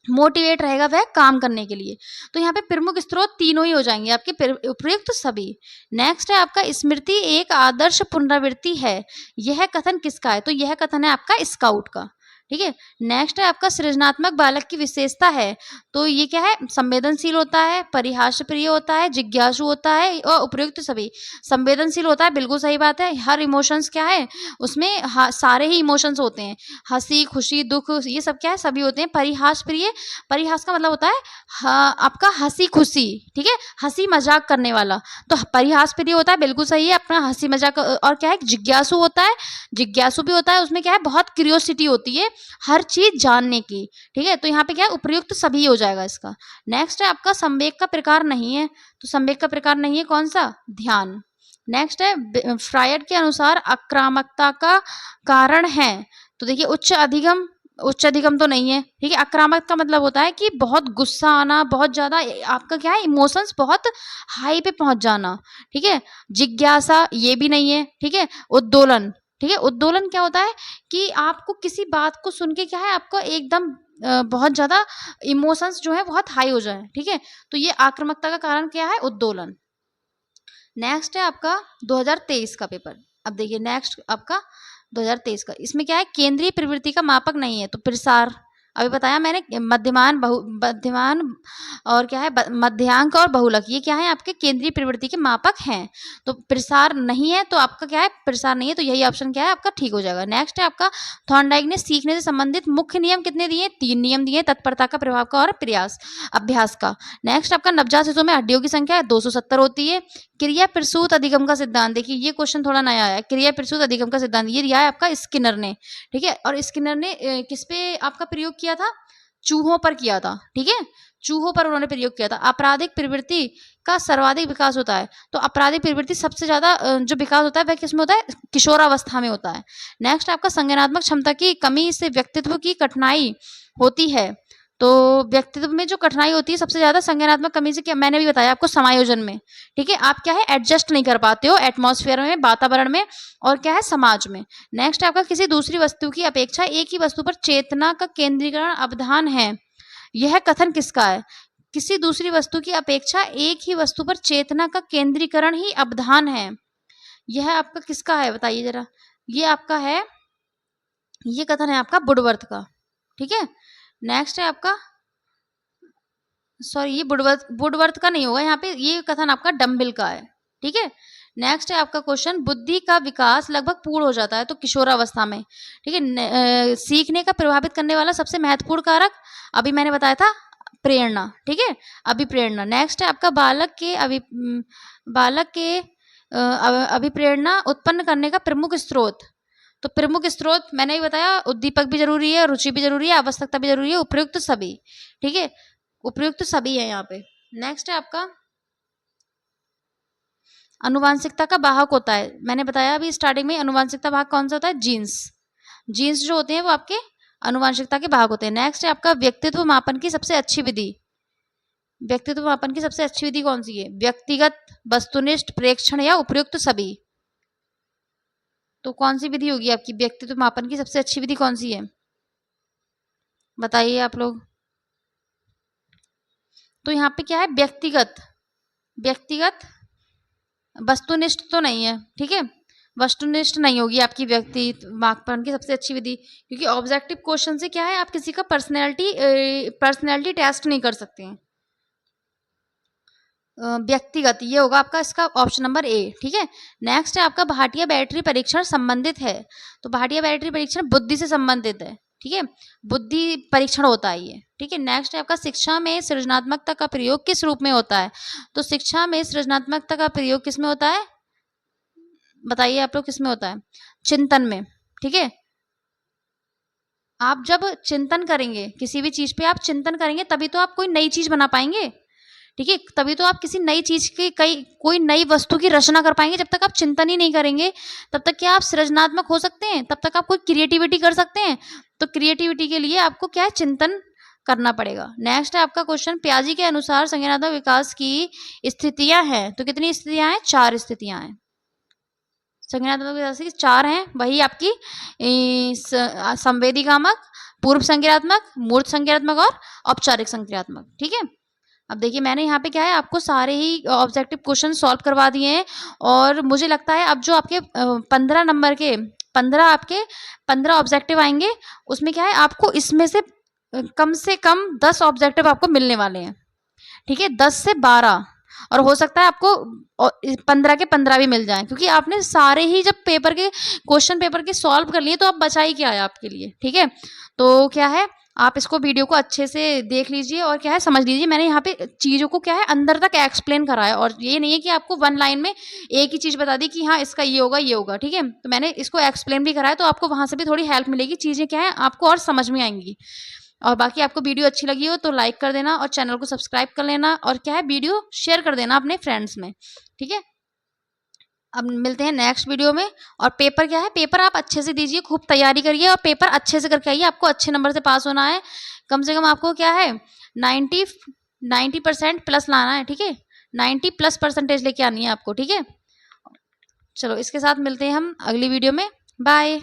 मोटिवेट रहेगा वह काम करने के लिए। तो यहाँ पे प्रमुख स्रोत तीनों ही हो जाएंगे आपके उपयुक्त सभी। नेक्स्ट है आपका, स्मृति एक आदर्श पुनरावृत्ति है, यह कथन किसका है, तो यह कथन है आपका स्काउट का। ठीक है, नेक्स्ट है आपका, सृजनात्मक बालक की विशेषता है, तो ये क्या है, संवेदनशील होता है, परिहास प्रिय होता है, जिज्ञासु होता है और उपयुक्त सभी। संवेदनशील होता है, बिल्कुल सही बात है, हर इमोशंस क्या है उसमें, सारे ही इमोशंस होते हैं, हंसी, खुशी, दुख, ये सब क्या है, सभी होते हैं। परिहास प्रिय, परिहास का मतलब होता है आपका हंसी खुशी, ठीक है, हंसी मजाक करने वाला, तो परिहास प्रिय होता है, बिल्कुल सही है अपना हंसी मजाक। और क्या है, जिज्ञासु होता है, जिज्ञासु भी होता है, उसमें क्या है, बहुत क्यूरियोसिटी होती है हर चीज जानने की। ठीक है, तो यहाँ पे क्या है, उपयुक्त सभी हो जाएगा इसका। नेक्स्ट है आपका, संवेग का प्रकार नहीं है, तो संवेग का प्रकार नहीं है कौन सा, ध्यान। नेक्स्ट है, फ्रायड के अनुसार आक्रामकता का कारण है, तो देखिए उच्च अधिगम, उच्च अधिगम तो नहीं है, ठीक है, आक्रामक का मतलब होता है कि बहुत गुस्सा आना, बहुत ज्यादा आपका क्या है, इमोशंस बहुत हाई पे पहुंच जाना। ठीक है, जिज्ञासा ये भी नहीं है, ठीक है, उद्दोलन, ठीक है, उद्दोलन क्या होता है कि आपको किसी बात को सुन के क्या है, आपको एकदम बहुत ज्यादा इमोशंस जो है बहुत हाई हो जाए। ठीक है, तो ये आक्रामकता का कारण क्या है, उद्दोलन। नेक्स्ट है आपका 2023 का पेपर। अब देखिए नेक्स्ट आपका 2023 का, इसमें क्या है, केंद्रीय प्रवृत्ति का मापक नहीं है, तो प्रसार, अभी बताया मैंने, मध्यमान और क्या है, मध्यांक और बहुलक, ये क्या है आपके केंद्रीय प्रवृत्ति के मापक हैं। तो प्रसार नहीं है, तो आपका क्या है, प्रसार नहीं है, तो यही ऑप्शन क्या है आपका ठीक हो जाएगा। नेक्स्ट है आपका, थॉर्नडाइक ने सीखने से संबंधित मुख्य नियम कितने दिए, 3 नियम दिए, तत्परता का, प्रभाव का और प्रयास अभ्यास का। नेक्स्ट आपका, नवजात शिशु में हड्डियों की संख्या 270 होती है। क्रिया प्रसूत अधिगम का सिद्धांत, देखिए ये क्वेश्चन थोड़ा नया आया है, क्रिया प्रसूत अधिगम का सिद्धांत ये दिया है आपका स्किनर ने। ठीक है, और स्किनर ने किस पे आपका प्रयोग किया था, चूहों पर किया था। ठीक है, चूहों पर उन्होंने प्रयोग किया था। आपराधिक प्रवृत्ति का सर्वाधिक विकास होता है, तो आपराधिक प्रवृत्ति सबसे ज्यादा जो विकास होता है वह किसमें होता है, किशोरावस्था में होता है। नेक्स्ट आपका, संज्ञानात्मक क्षमता की कमी से व्यक्तित्व की कठिनाई होती है, तो व्यक्तित्व में जो कठिनाई होती है सबसे ज्यादा संज्ञानात्मक कमी से, क्या मैंने भी बताया आपको, समायोजन में। ठीक है, आप क्या है, एडजस्ट नहीं कर पाते हो एटमॉस्फेयर में, वातावरण में, और क्या है, समाज में। नेक्स्ट आपका, किसी दूसरी वस्तु की अपेक्षा एक ही वस्तु पर चेतना का केंद्रीकरण अवधान है, यह कथन किसका है, किसी दूसरी वस्तु की अपेक्षा एक ही वस्तु पर चेतना का केंद्रीकरण ही अवधान है, यह आपका किसका है, बताइए जरा। ये आपका है, ये कथन है आपका वुडवर्थ का। ठीक है, नेक्स्ट है आपका सॉरी, ये वुडवर्थ का नहीं होगा यहाँ पे, ये कथन आपका डम्बिल का है। ठीक है, नेक्स्ट है आपका क्वेश्चन, बुद्धि का विकास लगभग पूर्ण हो जाता है तो किशोरावस्था में। ठीक है, सीखने का प्रभावित करने वाला सबसे महत्वपूर्ण कारक, अभी मैंने बताया था, प्रेरणा। ठीक है, अभिप्रेरणा। नेक्स्ट है आपका बालक के अभिप्रेरणा उत्पन्न करने का प्रमुख स्रोत। तो प्रमुख स्रोत मैंने भी बताया, उद्दीपक भी जरूरी है, रुचि भी जरूरी है, आवश्यकता भी जरूरी है, उपयुक्त सभी। ठीक है, उपयुक्त सभी है यहाँ पे। नेक्स्ट है आपका अनुवांशिकता का वाहक होता है, मैंने बताया अभी स्टार्टिंग में, अनुवांशिकता वाहक कौन सा होता है, जीन्स। जीन्स जो होते हैं वो आपके अनुवांशिकता के वाहक होते हैं। नेक्स्ट है आपका व्यक्तित्व मापन की सबसे अच्छी विधि। व्यक्तित्व मापन की सबसे अच्छी विधि कौन सी है, व्यक्तिगत, वस्तुनिष्ठ, प्रेक्षण या उपयुक्त सभी। तो कौन सी विधि होगी आपकी व्यक्तित्व मापन की सबसे अच्छी विधि कौन सी है, बताइए आप लोग। तो यहाँ पे क्या है, व्यक्तिगत, व्यक्तिगत, वस्तुनिष्ठ तो नहीं है। ठीक है, वस्तुनिष्ठ नहीं होगी आपकी व्यक्तित्व मापन की सबसे अच्छी विधि, क्योंकि ऑब्जेक्टिव क्वेश्चन से क्या है, आप किसी का पर्सनैलिटी टेस्ट नहीं कर सकते हैं। व्यक्तिगत ये होगा आपका इसका ऑप्शन नंबर ए। ठीक है, नेक्स्ट है आपका भाटिया बैटरी परीक्षण संबंधित है। तो भाटिया बैटरी परीक्षण बुद्धि से संबंधित है। ठीक है, बुद्धि परीक्षण होता है ये। ठीक है, नेक्स्ट है आपका शिक्षा में सृजनात्मकता का प्रयोग किस रूप में होता है। तो शिक्षा में सृजनात्मकता का प्रयोग किस में होता है, बताइए आप लोग, किस में होता है, चिंतन में। ठीक है, आप जब चिंतन करेंगे किसी भी चीज पे, आप चिंतन करेंगे तभी तो आप कोई नई चीज बना पाएंगे। ठीक है, तभी तो आप किसी नई चीज की कोई नई वस्तु की रचना कर पाएंगे। जब तक आप चिंतन ही नहीं करेंगे तब तक क्या आप सृजनात्मक हो सकते हैं, तब तक आप कोई क्रिएटिविटी कर सकते हैं। तो क्रिएटिविटी के लिए आपको क्या है, चिंतन करना पड़ेगा। नेक्स्ट है आपका क्वेश्चन, पियाजे के अनुसार संज्ञानात्मक विकास की स्थितियां हैं। तो कितनी स्थितियां हैं, 4 स्थितियां हैं। संज्ञानात्मक विकास की 4 हैं, वही आपकी संवेदीकामक, पूर्व संज्ञानात्मक, मूर्त संज्ञानात्मक और औपचारिक संज्ञानात्मक। ठीक है, अब देखिए मैंने यहाँ पे क्या है, आपको सारे ही ऑब्जेक्टिव क्वेश्चन सॉल्व करवा दिए हैं। और मुझे लगता है अब जो आपके 15 नंबर के 15 ऑब्जेक्टिव आएंगे, उसमें क्या है, आपको इसमें से कम 10 ऑब्जेक्टिव आपको मिलने वाले हैं। ठीक है, 10 से 12, और हो सकता है आपको 15 के 15 भी मिल जाएं, क्योंकि आपने सारे ही जब क्वेश्चन पेपर के सॉल्व कर लिए तो अब बचा ही क्या है आपके लिए। ठीक है, तो क्या है, आप इसको वीडियो को अच्छे से देख लीजिए और क्या है, समझ लीजिए। मैंने यहाँ पे चीज़ों को क्या है, अंदर तक एक्सप्लेन करा है, और ये नहीं है कि आपको वन लाइन में एक ही चीज़ बता दी कि हाँ इसका ये होगा ये होगा। ठीक है, तो मैंने इसको एक्सप्लेन भी करा है, तो आपको वहाँ से भी थोड़ी हेल्प मिलेगी, चीज़ें क्या है आपको और समझ में आएंगी। और बाकी आपको वीडियो अच्छी लगी हो तो लाइक कर देना और चैनल को सब्सक्राइब कर लेना, और क्या है, वीडियो शेयर कर देना अपने फ्रेंड्स में। ठीक है, अब मिलते हैं नेक्स्ट वीडियो में। और पेपर क्या है, पेपर आप अच्छे से दीजिए, खूब तैयारी करिए और पेपर अच्छे से करके आइए। आपको अच्छे नंबर से पास होना है, कम से कम आपको क्या है 90% प्लस लाना है। ठीक है, 90+ % लेके आनी है आपको। ठीक है, चलो इसके साथ मिलते हैं हम अगली वीडियो में, बाय।